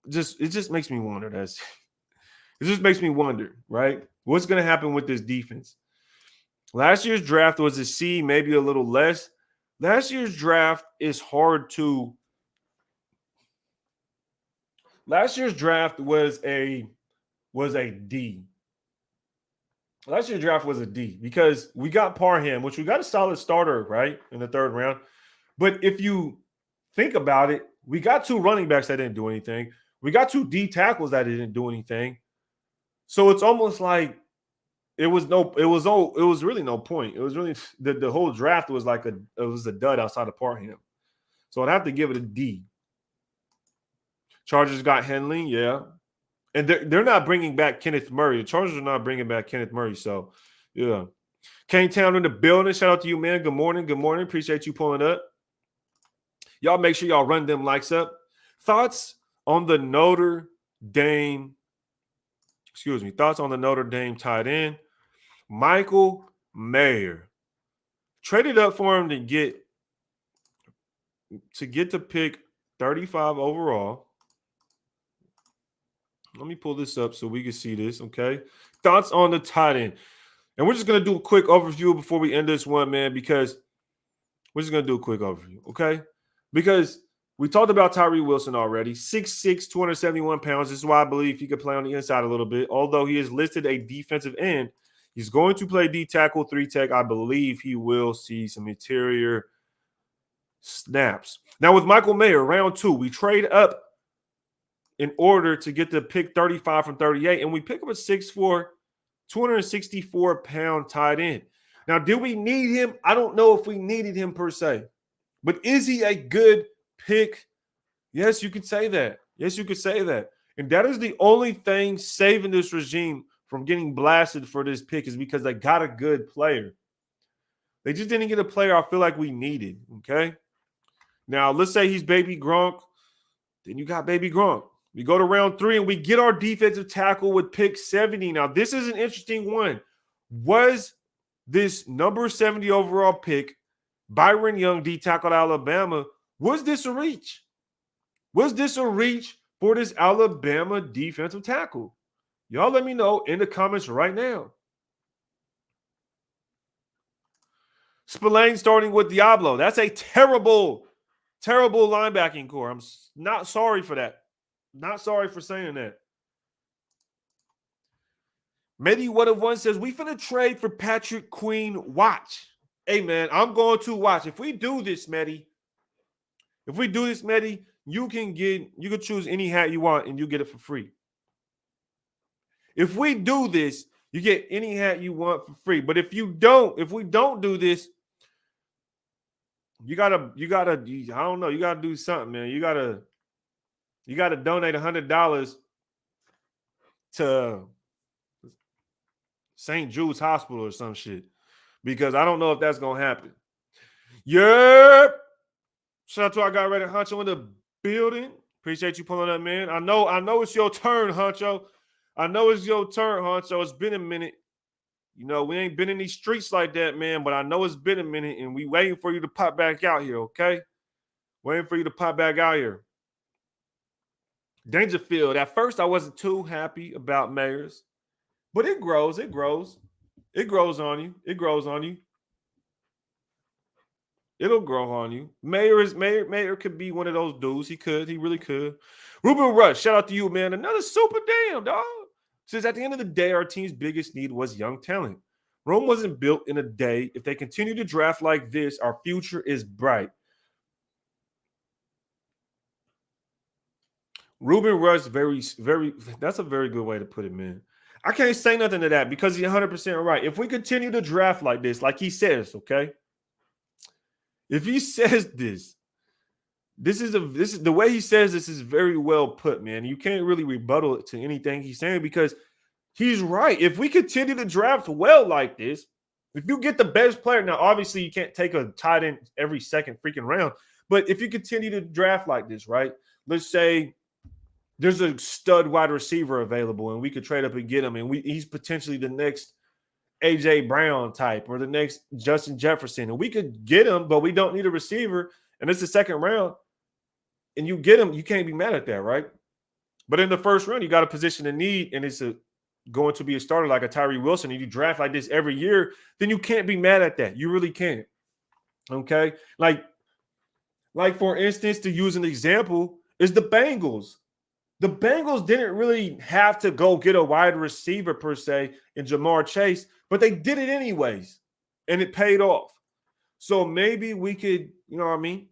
It just makes me wonder. It just makes me wonder, right? What's going to happen with this defense? Last year's draft was a C, maybe a little less. Last year's draft is hard to. Last year's draft was a D. Last year's draft was a D because we got Parham, which we got a solid starter, right, in the third round. But if you think about it, we got 2 running backs that didn't do anything. We got 2 D tackles that didn't do anything. So it's almost like it was really no point. It was really the whole draft was like it was a dud outside of Parham. So I'd have to give it a D. Chargers got Henley, yeah. And they're not bringing back Kenneth Murray. The Chargers are not bringing back Kenneth Murray. So, yeah. Kane Town in the building. Shout out to you, man. Good morning. Good morning. Appreciate you pulling up. Y'all make sure y'all run them likes up. Thoughts on the Notre Dame tight end, Michael Mayer. Traded up for him to get to pick 35 overall. Let me pull this up so we can see this, okay? Thoughts on the tight end. And we're just going to do a quick overview before we end this one, man, because we're just going to do a quick overview, okay? Because We talked about Tyree Wilson already. 6'6", 271 pounds. This is why I believe he could play on the inside a little bit. Although he is listed a defensive end, he's going to play D-tackle, 3-tech. I believe he will see some interior snaps. Now with Michael Mayer, round 2, we trade up in order to get the pick 35 from 38, and we pick up a 6'4", 264-pound tight end. Now, did we need him? I don't know if we needed him per se. But is he a good pick? Yes, you could say that. Yes, you could say that. And that is the only thing saving this regime from getting blasted for this pick is because they got a good player. They just didn't get a player I feel like we needed, okay? Now, let's say he's Baby Gronk. Then you got Baby Gronk. We go to round 3 and we get our defensive tackle with pick 70. Now, this is an interesting one. Was this number 70 overall pick, Byron Young, D-tackle Alabama, was this a reach? Was this a reach for this Alabama defensive tackle? Y'all let me know in the comments right now. Spillane starting with Diablo. That's a terrible linebacking core. I'm not sorry for that. Not sorry for saying that. Medi What If One says, we finna trade for Patrick Queen. Watch. Hey, man, I'm going to watch. If we do this, Medi, you can choose any hat you want and you get it for free. If we do this, you get any hat you want for free. But if we don't do this, you gotta, I don't know, you gotta do something, man. You gotta donate $100 to St. Jude's Hospital or some shit. Because I don't know if that's gonna happen. Yep. Shout out to our guy Reddit Honcho in the building. Appreciate you pulling up, man. I know it's your turn, Honcho. It's been a minute. You know, we ain't been in these streets like that, man, but I know it's been a minute, and we waiting for you to pop back out here, okay? Waiting for you to pop back out here. Dangerfield. At first, I wasn't too happy about Mayors, but it grows. It grows on you. It'll grow on you. Mayor could be one of those dudes. He really could. Ruben Rush, shout out to you, man. Another super damn, dog. Says at the end of the day, our team's biggest need was young talent. Rome wasn't built in a day. If they continue to draft like this, our future is bright. Ruben Rush, that's a very good way to put it, man. I can't say nothing to that because he's 100% right. If we continue to draft like this, like he says, okay? If he says this is the way he says this is very well put, man. You can't really rebuttal it to anything he's saying because he's right. If we continue to draft well like this, if you get the best player, now obviously you can't take a tight end every second freaking round, but if you continue to draft like this, right? Let's say there's a stud wide receiver available and we could trade up and get him, and he's potentially the next A.J. Brown type or the next Justin Jefferson, and we could get him, but we don't need a receiver, and it's the second round, and you get him, you can't be mad at that, right? But in the first round, you got a position of need, and it's going to be a starter like a Tyree Wilson, and you draft like this every year, then you can't be mad at that. You really can't. Okay? Like for instance, to use an example, is the Bengals. The Bengals didn't really have to go get a wide receiver per se in Jamar Chase, but they did it anyways, and it paid off. So maybe we could, you know what I mean,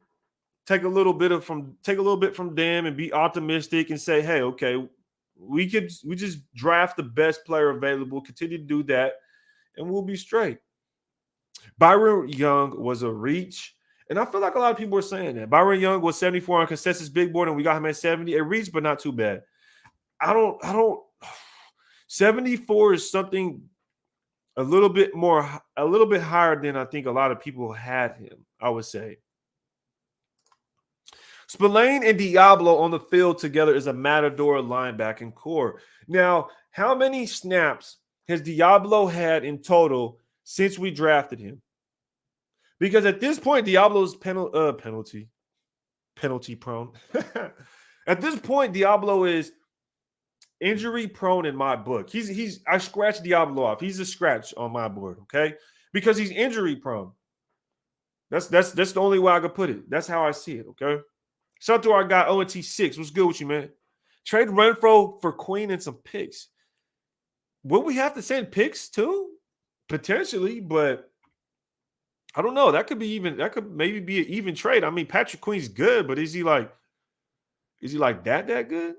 take a little bit from them and be optimistic and say, hey, okay, we just draft the best player available, continue to do that, and we'll be straight. Byron Young was a reach. And I feel like a lot of people are saying that. Byron Young was 74 on consensus big board, and we got him at 70. It reached, but not too bad. 74 is something a little bit higher than I think a lot of people had him, I would say. Spillane and Diablo on the field together is a Matador linebacking core. Now, how many snaps has Diablo had in total since we drafted him? Because at this point, Diablo's penalty prone. At this point, Diablo is injury prone in my book. I scratched Diablo off. He's a scratch on my board, okay? Because he's injury prone. That's the only way I could put it. That's how I see it, okay? Shout out to our guy ONT6. What's good with you, man? Trade Renfro for Queen and some picks. Will we have to send picks too? Potentially, but I don't know. That could maybe be an even trade. I mean, Patrick Queen's good, but is he like that good?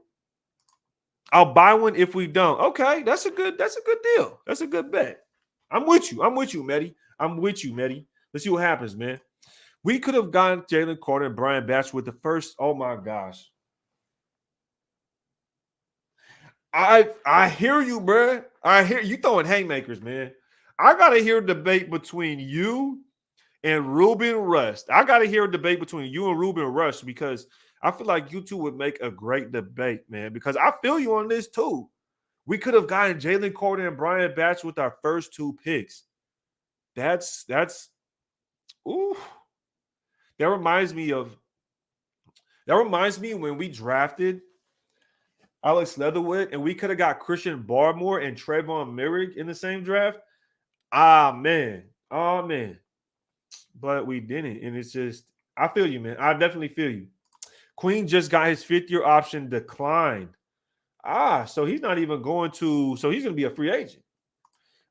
I'll buy one if we don't. Okay, that's a good deal. That's a good bet. I'm with you, Medi. I'm with you, Medi. Let's see what happens, man. We could have gotten Jalen Carter and Brian Batch with the first. Oh my gosh. I hear you, bro. I hear you throwing haymakers, man. I gotta hear a debate between you and Ruben Rust. I gotta hear a debate between you and Ruben Rust because I feel like you two would make a great debate, man. Because I feel you on this too. We could have gotten Jalen Carter and Brian Batch with our first 2 picks. That's ooh. That reminds me when we drafted Alex Leatherwood and we could have got Christian Barmore and Trayvon Merrick in the same draft. Oh man. But we didn't. And it's just, I feel you, man. I definitely feel you. Queen just got his 5th-year option declined. So he's not even going to, so he's going to be a free agent.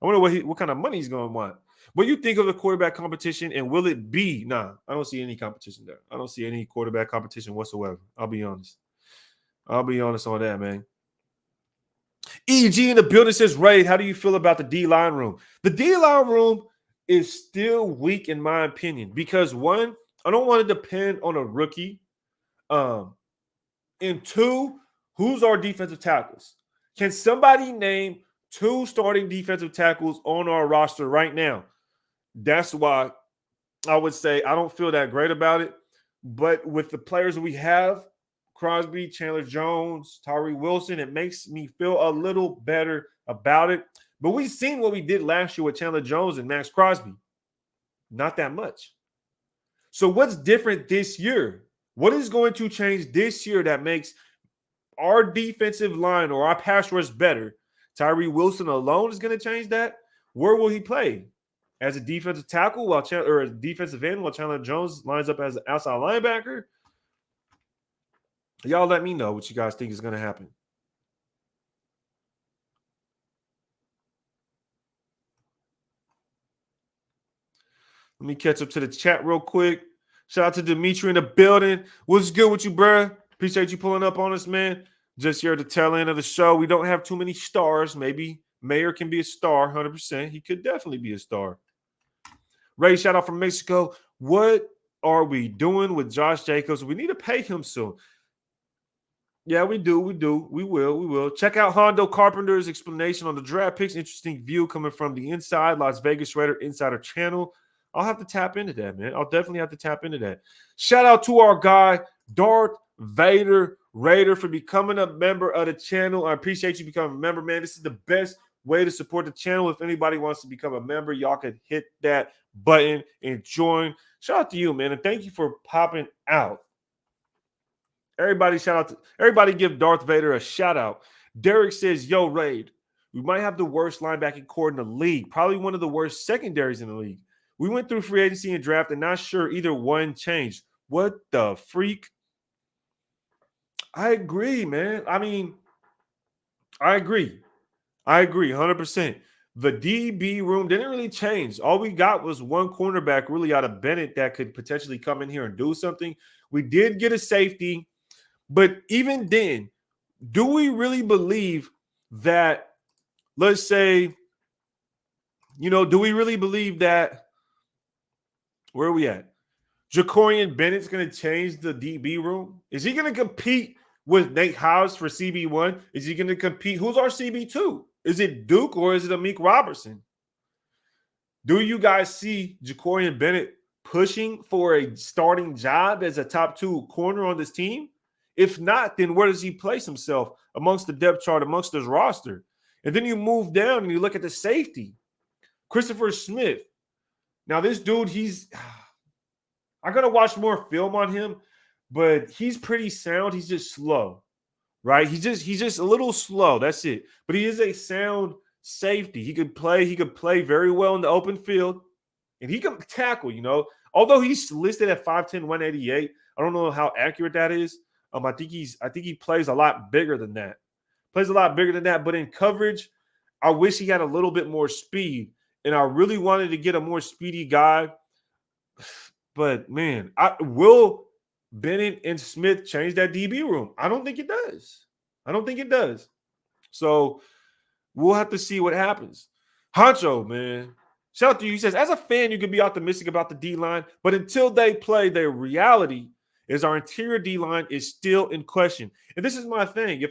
I wonder what kind of money he's going to want. What do you think of the quarterback competition, and will it be? Nah, I don't see any competition there. I don't see any quarterback competition whatsoever. I'll be honest on that, man. EG in the building says, Ray, how do you feel about the D-line room? The D-line room is still weak in my opinion because, one, I don't want to depend on a rookie. And 2, who's our defensive tackles? Can somebody name 2 starting defensive tackles on our roster right now? That's why I would say I don't feel that great about it. But with the players we have, Crosby, Chandler Jones, Tyree Wilson, it makes me feel a little better about it. But we've seen what we did last year with Chandler Jones and Max Crosby. Not that much. So what's different this year? What is going to change this year that makes our defensive line or our pass rush better? Tyree Wilson alone is going to change that? Where will he play? As a defensive tackle or a defensive end while Chandler Jones lines up as an outside linebacker? Y'all let me know what you guys think is going to happen. Let me catch up to the chat real quick. Shout out to Dimitri in the building. What's good with you, bro? Appreciate you pulling up on us, man. Just here at the tail end of the show. We don't have too many stars. Maybe Mayer can be a star, 100%. He could definitely be a star. Ray, shout out from Mexico. What are we doing with Josh Jacobs? We need to pay him soon. Yeah, we do. We will. Check out Hondo Carpenter's explanation on the draft picks. Interesting view coming from the inside Las Vegas Raider Insider channel. I'll have to tap into that, man. I'll definitely have to tap into that. Shout out to our guy, Darth Vader Raider, for becoming a member of the channel. I appreciate you becoming a member, man. This is the best way to support the channel. If anybody wants to become a member, y'all can hit that button and join. Shout out to you, man. And thank you for popping out. Everybody give Darth Vader a shout out. Derek says, yo, Raid, we might have the worst linebacking core in the league. Probably one of the worst secondaries in the league. We went through free agency and draft and not sure either one changed. What the freak? I agree, man. I mean, I agree 100%. The DB room didn't really change. All we got was one cornerback really out of Bennett that could potentially come in here and do something. We did get a safety, but even then, do we really believe that, let's say, do we really believe that, where are we at? Jacorian Bennett's going to change the DB room? Is he going to compete with Nate House for CB1? Is he going to compete? Who's our CB2? Is it Duke or is it Amik Robertson? Do you guys see Jacorian Bennett pushing for a starting job as a top 2 corner on this team? If not, then where does he place himself amongst the depth chart, amongst his roster? And then you move down and you look at the safety. Christopher Smith. Now, this dude, I got to watch more film on him, but he's pretty sound. He's just slow, right? He's just a little slow. That's it. But he is a sound safety. He could play very well in the open field. And he can tackle, Although he's listed at 5'10", 188, I don't know how accurate that is. I think he plays a lot bigger than that. But in coverage, I wish he had a little bit more speed. And I really wanted to get a more speedy guy. But man, will Bennett and Smith change that DB room? I don't think it does. So we'll have to see what happens. Honcho, man. Shout out to you. He says, as a fan, you can be optimistic about the D-line, but until they play, their reality is our interior D-line is still in question. And this is my thing.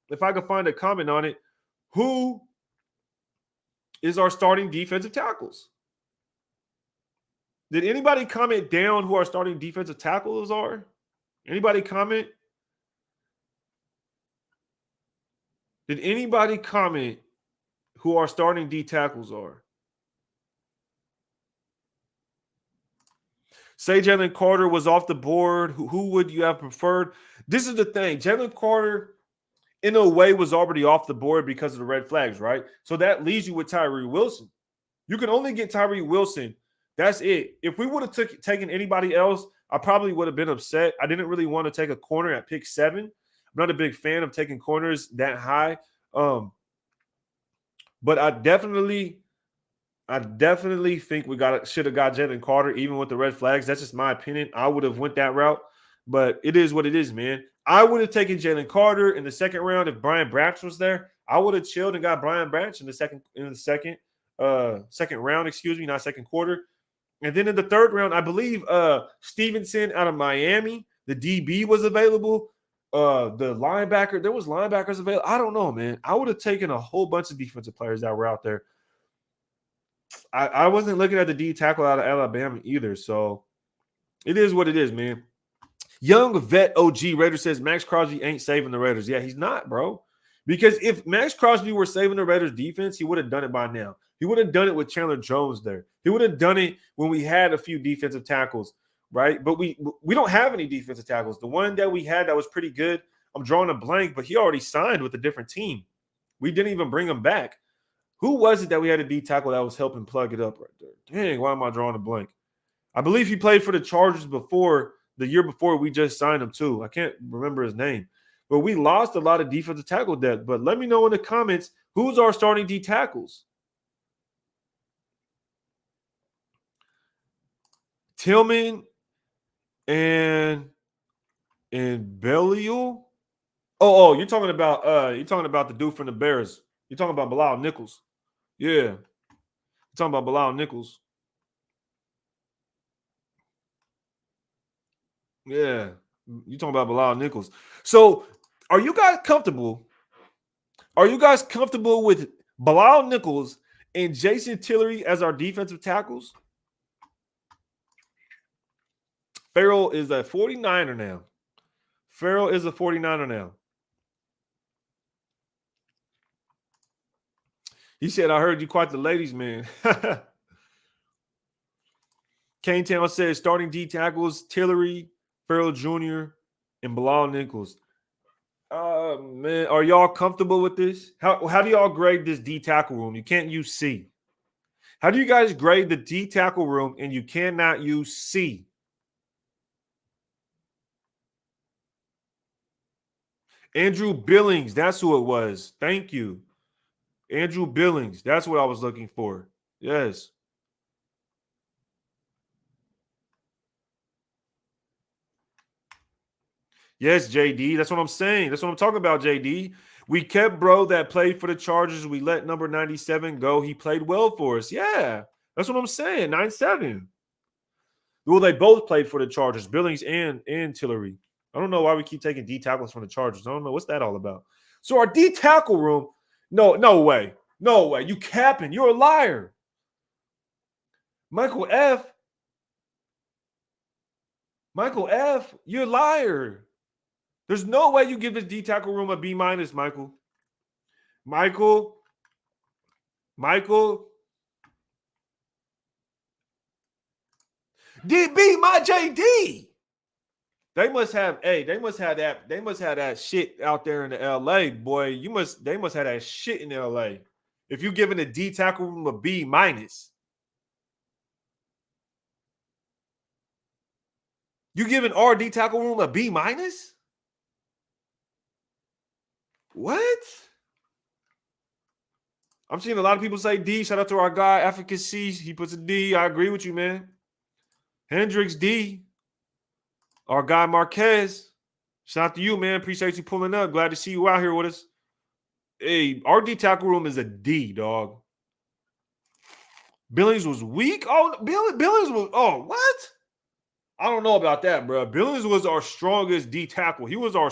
If I could find a comment on it, who is our starting defensive tackles? Did anybody comment down who our starting defensive tackles are? Anybody comment? Did anybody comment who our starting D tackles are? Say Jalen Carter was off the board. Who would you have preferred? This is the thing. Jalen Carter, in a way, was already off the board because of the red flags, right? So that leaves you with Tyree Wilson. You can only get Tyree Wilson. That's it. If we would have taken anybody else, I probably would have been upset. I didn't really want to take a corner at pick 7. I'm not a big fan of taking corners that high. But I definitely think we should have got Jalen Carter, even with the red flags. That's just my opinion. I would have went that route, but it is what it is, man. I would have taken Jalen Carter in the second round if Brian Branch was there. I would have chilled and got Brian Branch in the second round, not second quarter. And then in the third round, I believe Stevenson out of Miami, the DB was available. The linebacker, there was linebackers available. I don't know, man. I would have taken a whole bunch of defensive players that were out there. I wasn't looking at the D tackle out of Alabama either. So it is what it is, man. Young vet OG Raider says Max Crosby ain't saving the Raiders. Yeah, he's not, bro. Because if Max Crosby were saving the Raiders defense, he would have done it by now. He would have done it with Chandler Jones there. He would have done it when we had a few defensive tackles, right? But we don't have any defensive tackles. The one that we had that was pretty good, I'm drawing a blank, but he already signed with a different team. We didn't even bring him back. Who was it that we had a D tackle that was helping plug it up right there? Dang, why am I drawing a blank? I believe he played for the Chargers the year before we just signed him too. I can't remember his name. But we lost a lot of defensive tackle depth. But let me know in the comments, who's our starting D tackles? Tillman and Belial. Oh, you're talking about the dude from the Bears. You're talking about Bilal Nichols. Yeah. You're talking about Bilal Nichols. Yeah. You're talking about Bilal Nichols. So are you guys comfortable? Are you guys comfortable with Bilal Nichols and Jason Tillery as our defensive tackles? Farrell is a 49er now. He said, I heard you quite the ladies, man. Kane Town says starting D tackles, Tillery, Farrell Jr., and Bilal Nichols. Man, are y'all comfortable with this? How do y'all grade this D tackle room? You can't use C. How do you guys grade the D tackle room and you cannot use C? Andrew Billings, that's who it was. Thank you. Andrew Billings, that's what I was looking for. Yes. Yes, JD. That's what I'm saying. That's what I'm talking about, JD. We kept bro that played for the Chargers. We let number 97 go. He played well for us. Yeah, that's what I'm saying. 97. Well, they both played for the Chargers, Billings and Tillery. I don't know why we keep taking D tackles from the Chargers. I don't know. What's that all about? So our D tackle room, no way. No way. You capping. You're a liar. Michael F., you're a liar. There's no way you give this D tackle room a B-, Michael. Michael. DB, my JD. They must have that shit out there in the LA, boy. They must have that shit in LA. If you're giving a D tackle room a B-. You giving our D tackle room a B minus? What? I'm seeing a lot of people say D. Shout out to our guy, Efficacy. He puts a D. I agree with you, man. Hendricks, D. Our guy, Marquez. Shout out to you, man. Appreciate you pulling up. Glad to see you out here with us. Hey, our D tackle room is a D, dog. Billings was weak. Oh, Billings was. Oh, what? I don't know about that, bro. Billings was our strongest D tackle. He was our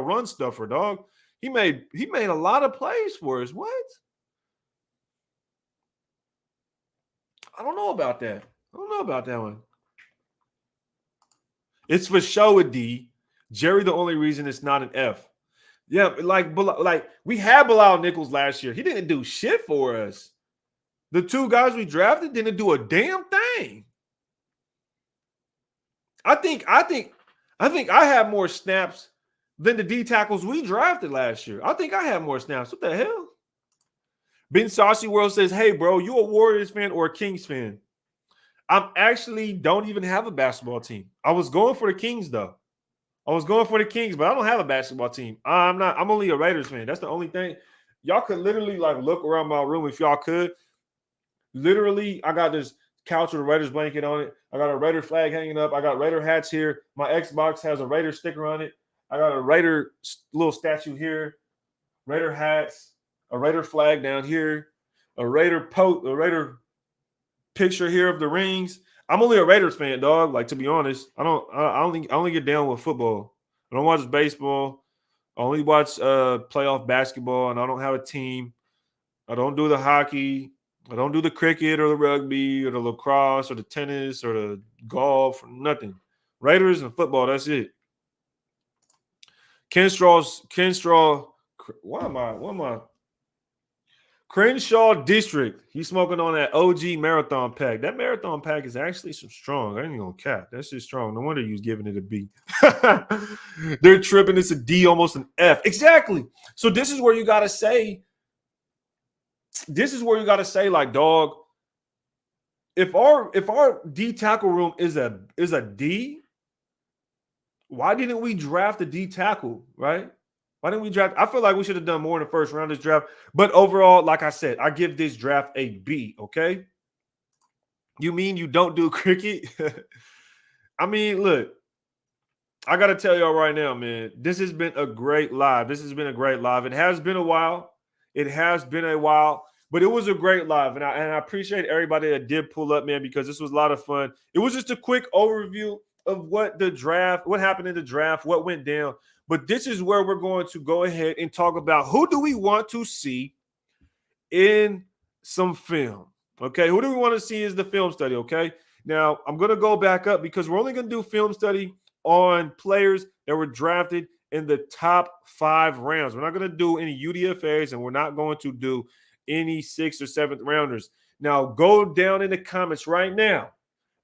run stuffer, dog. He made a lot of plays for us. What? I don't know about that. I don't know about that one. It's for sure a D. Jerry, the only reason it's not an F. Yeah, like we had Bilal Nichols last year. He didn't do shit for us. The two guys we drafted didn't do a damn thing. I think I have more snaps than the D tackles we drafted last year. I think I have more snaps. What the hell? Ben Saucy World says, "Hey, bro, you a Warriors fan or a Kings fan?" I'm actually don't even have a basketball team. I was going for the Kings though. I was going for the Kings, but I don't have a basketball team. I'm only a Raiders fan. That's the only thing. Y'all could literally like look around my room if y'all could. Literally, I got this couch with a Raiders blanket on it. I got a Raider flag hanging up. I got Raider hats here. My Xbox has a Raider sticker on it. I got a Raider little statue here. Raider hats, a Raider flag down here, a Raider picture here of the rings. I'm only a Raiders fan, dog. Like, to be honest, I only get down with football. I don't watch baseball. I only watch playoff basketball, and I don't have a team. I don't do the hockey. I don't do the cricket or the rugby or the lacrosse or the tennis or the golf or nothing. Raiders and football, that's it. Ken Straw. Why am I? Crenshaw District. He's smoking on that OG marathon pack. That marathon pack is actually some strong. I ain't gonna cap. That's just strong. No wonder you was giving it a B. They're tripping. It's a D, almost an F. Exactly. So this is where you gotta say. Like, dog. If our D tackle room is a D, why didn't we draft a D tackle, right? Why didn't we draft? I feel like we should have done more in the first round of this draft. But overall, like I said, I give this draft a B, okay? You mean you don't do cricket? I mean, look, I got to tell y'all right now, man, this has been a great live. It has been a while. But it was a great live. And I appreciate everybody that did pull up, man, because this was a lot of fun. It was just a quick overview of what happened in the draft, what went down. But this is where we're going to go ahead and talk about who do we want to see in some film. Okay, who do we want to see is the film study, okay? Now, I'm going to go back up because we're only going to do film study on players that were drafted in the top 5 rounds. We're not going to do any UDFAs, and we're not going to do any 6th or 7th rounders. Now, go down in the comments right now.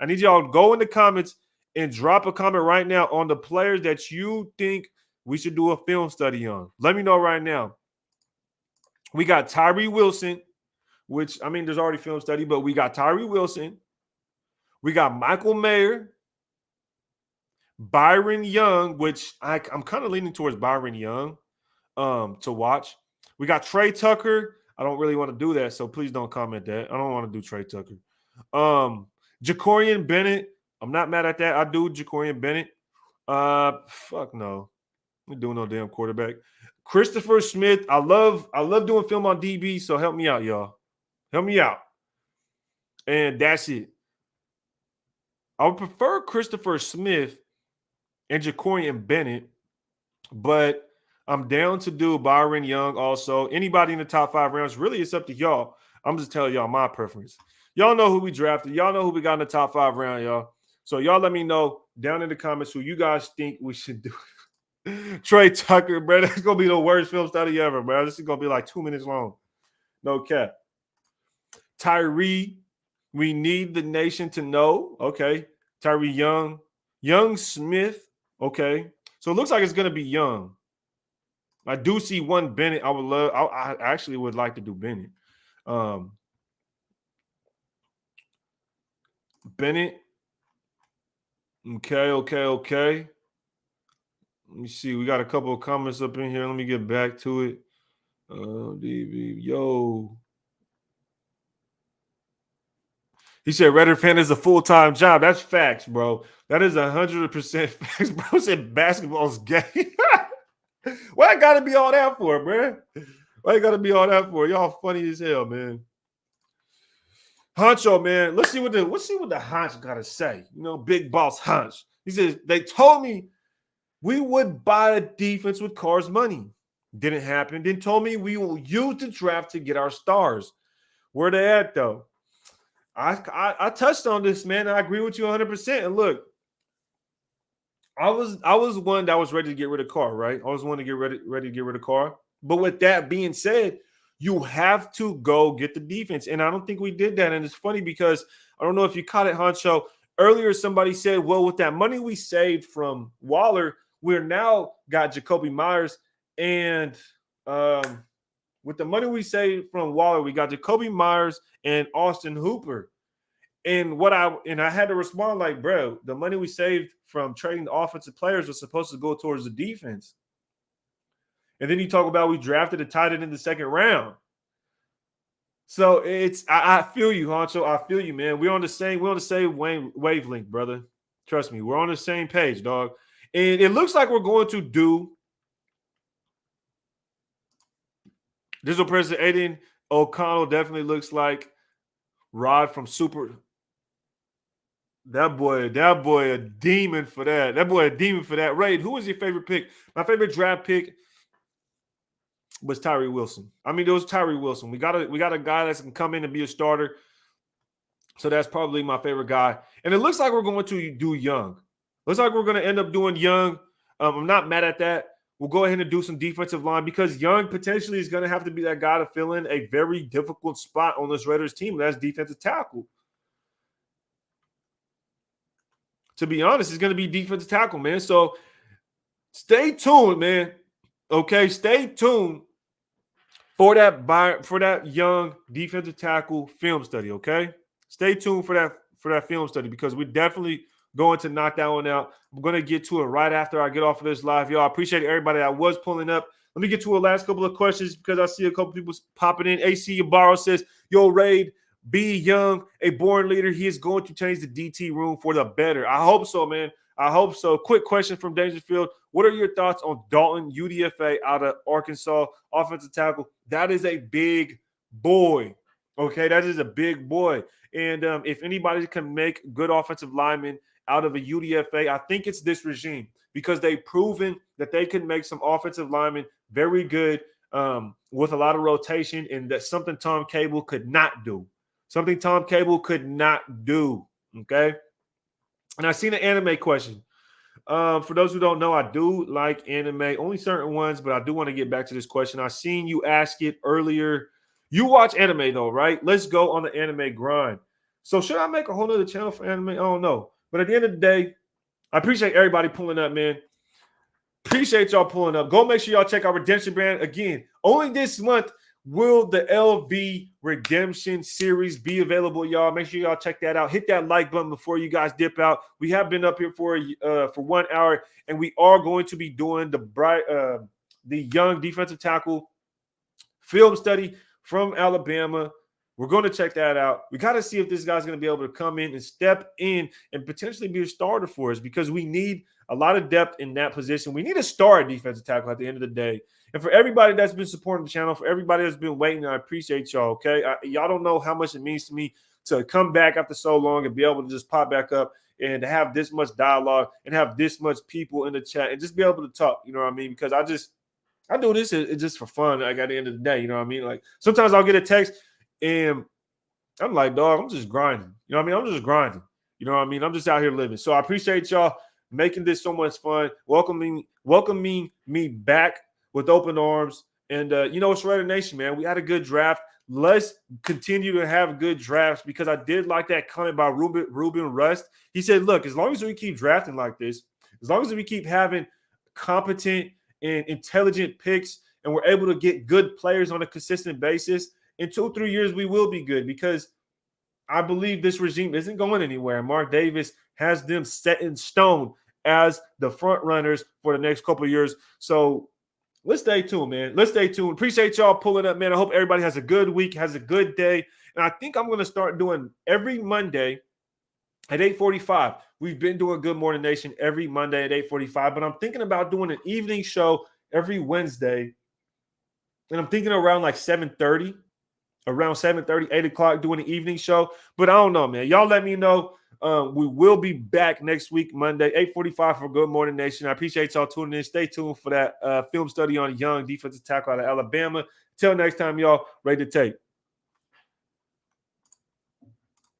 I need y'all to go in the comments and drop a comment right now on the players that you think we should do a film study on. Let me know right now. We got Tyree Wilson, which, I mean, there's already film study, but we got Tyree Wilson. We got Michael Mayer. Byron Young, which I'm kind of leaning towards Byron Young to watch. We got Trey Tucker. I don't really want to do that, so please don't comment that. I don't want to do Trey Tucker. Jacorian Bennett. I'm not mad at that. I do Jacorian Bennett. Fuck no. I'm doing no damn quarterback. Christopher Smith. I love doing film on DB, so help me out, y'all. Help me out. And that's it. I would prefer Christopher Smith and Jacorian Bennett, but I'm down to do Byron Young also. Anybody in the top 5 rounds, really, it's up to y'all. I'm just telling y'all my preference. Y'all know who we drafted. Y'all know who we got in the top 5 round, y'all. So y'all let me know down in the comments who you guys think we should do. Trey Tucker, bro. That's going to be the worst film study ever, bro. This is going to be like 2 minutes long. No cap. Tyree, we need the nation to know. Okay. Tyree Young. Young Smith. Okay. So it looks like it's going to be Young. I do see one Bennett. I actually would like to do Bennett. Bennett. Okay. Let me see. We got a couple of comments up in here. Let me get back to it. DB, yo. He said Redder fan is a full-time job. That's facts, bro. That is 100% facts, bro. Said basketball's gay. Why I gotta be all that for, bro? Why you gotta be all that for? Y'all funny as hell, man. Honcho, man. Let's see what the Honch gotta say. You know, big boss Honch. He says they told me we would buy a defense with Carr's money. Didn't happen. Then told me we will use the draft to get our stars. Where they at though? I touched on this, man. I agree with you 100%. And look, I was one that was ready to get rid of Carr, right? I was one to get ready to get rid of Carr. But with that being said, you have to go get the defense. And I don't think we did that. And it's funny because I don't know if you caught it, Honcho. Earlier, somebody said, well, with that money we saved from Waller, we're now got Jacoby Myers. And with the money we saved from Waller, we got Jacoby Myers and Austin Hooper. And I had to respond like, bro, the money we saved from trading the offensive players was supposed to go towards the defense. And then you talk about we drafted a tight end in the second round. So I feel you, Honcho. I feel you, man. We're on the same wavelength, brother. Trust me, we're on the same page, dog. And it looks like we're going to do Digital President Aiden O'Connell definitely looks like Rod from Super. That boy a demon for that. That boy a demon for that. Raid, who was your favorite pick? My favorite draft pick was Tyree Wilson. I mean, it was Tyree Wilson. We got a guy that can come in and be a starter. So that's probably my favorite guy. And it looks like we're going to do Young. Looks like we're going to end up doing Young. I'm not mad at that. We'll go ahead and do some defensive line because Young potentially is going to have to be that guy to fill in a very difficult spot on this Raiders team. That's defensive tackle. To be honest, it's going to be defensive tackle, man. So stay tuned, man. Okay, stay tuned for that Young defensive tackle film study, okay? Stay tuned for that film study because we're definitely going to knock that one out. I'm going to get to it right after I get off of this live. Y'all, I appreciate everybody that was pulling up. Let me get to a last couple of questions because I see a couple people popping in. AC Ybarro says, yo, Raid, B. Young, a born leader. He is going to change the DT room for the better. I hope so, man. I hope so. Quick question from Dangerfield. What are your thoughts on Dalton, UDFA, out of Arkansas, offensive tackle? That is a big boy. Okay, that is a big boy. And if anybody can make good offensive linemen out of a UDFA, I think it's this regime because they've proven that they can make some offensive linemen very good with a lot of rotation, and that's something Tom Cable could not do. Something Tom Cable could not do, okay? And I seen an anime question. For those who don't know, I do like anime, only certain ones, but I do want to get back to this question. I seen you ask it earlier. You watch anime, though, right? Let's go on the anime grind. So should I make a whole nother channel for anime? I don't know. But at the end of the day, I appreciate everybody pulling up, man. Appreciate y'all pulling up. Go make sure y'all check out Redemption Brand. Again, only this month will the LV Redemption series be available, y'all. Make sure y'all check that out. Hit that like button before you guys dip out. We have been up here for 1 hour, and we are going to be doing the young defensive tackle film study from Alabama. We're going to check that out. We got to see if this guy's going to be able to come in and step in and potentially be a starter for us because we need a lot of depth in that position. We need a star defensive tackle at the end of the day. And for everybody that's been supporting the channel, for everybody that's been waiting, I appreciate y'all, okay? Y'all don't know how much it means to me to come back after so long and be able to just pop back up and to have this much dialogue and have this much people in the chat and just be able to talk, you know what I mean? Because I do this just for fun, like at the end of the day, you know what I mean? Like sometimes I'll get a text and I'm like, dog, I'm just grinding. You know what I mean? I'm just grinding. You know what I mean? I'm just out here living. So I appreciate y'all making this so much fun, welcoming me back with open arms. And, it's Raider Nation, man. We had a good draft. Let's continue to have good drafts because I did like that comment by Ruben Rust. He said, look, as long as we keep drafting like this, as long as we keep having competent and intelligent picks and we're able to get good players on a consistent basis, in 2-3 years, we will be good because I believe this regime isn't going anywhere. Mark Davis has them set in stone as the front runners for the next couple of years. So let's stay tuned, man. Let's stay tuned. Appreciate y'all pulling up, man. I hope everybody has a good week, has a good day. And I think I'm going to start doing every Monday at 8:45. We've been doing Good Morning Nation every Monday at 8:45, but I'm thinking about doing an evening show every Wednesday. And I'm thinking around like 7:30, 8 o'clock, doing an evening show. But I don't know, man. Y'all let me know. We will be back next week, Monday, 8:45 for Good Morning Nation. I appreciate y'all tuning in. Stay tuned for that film study on Young defensive tackle out of Alabama. Till next time, y'all, ready to take.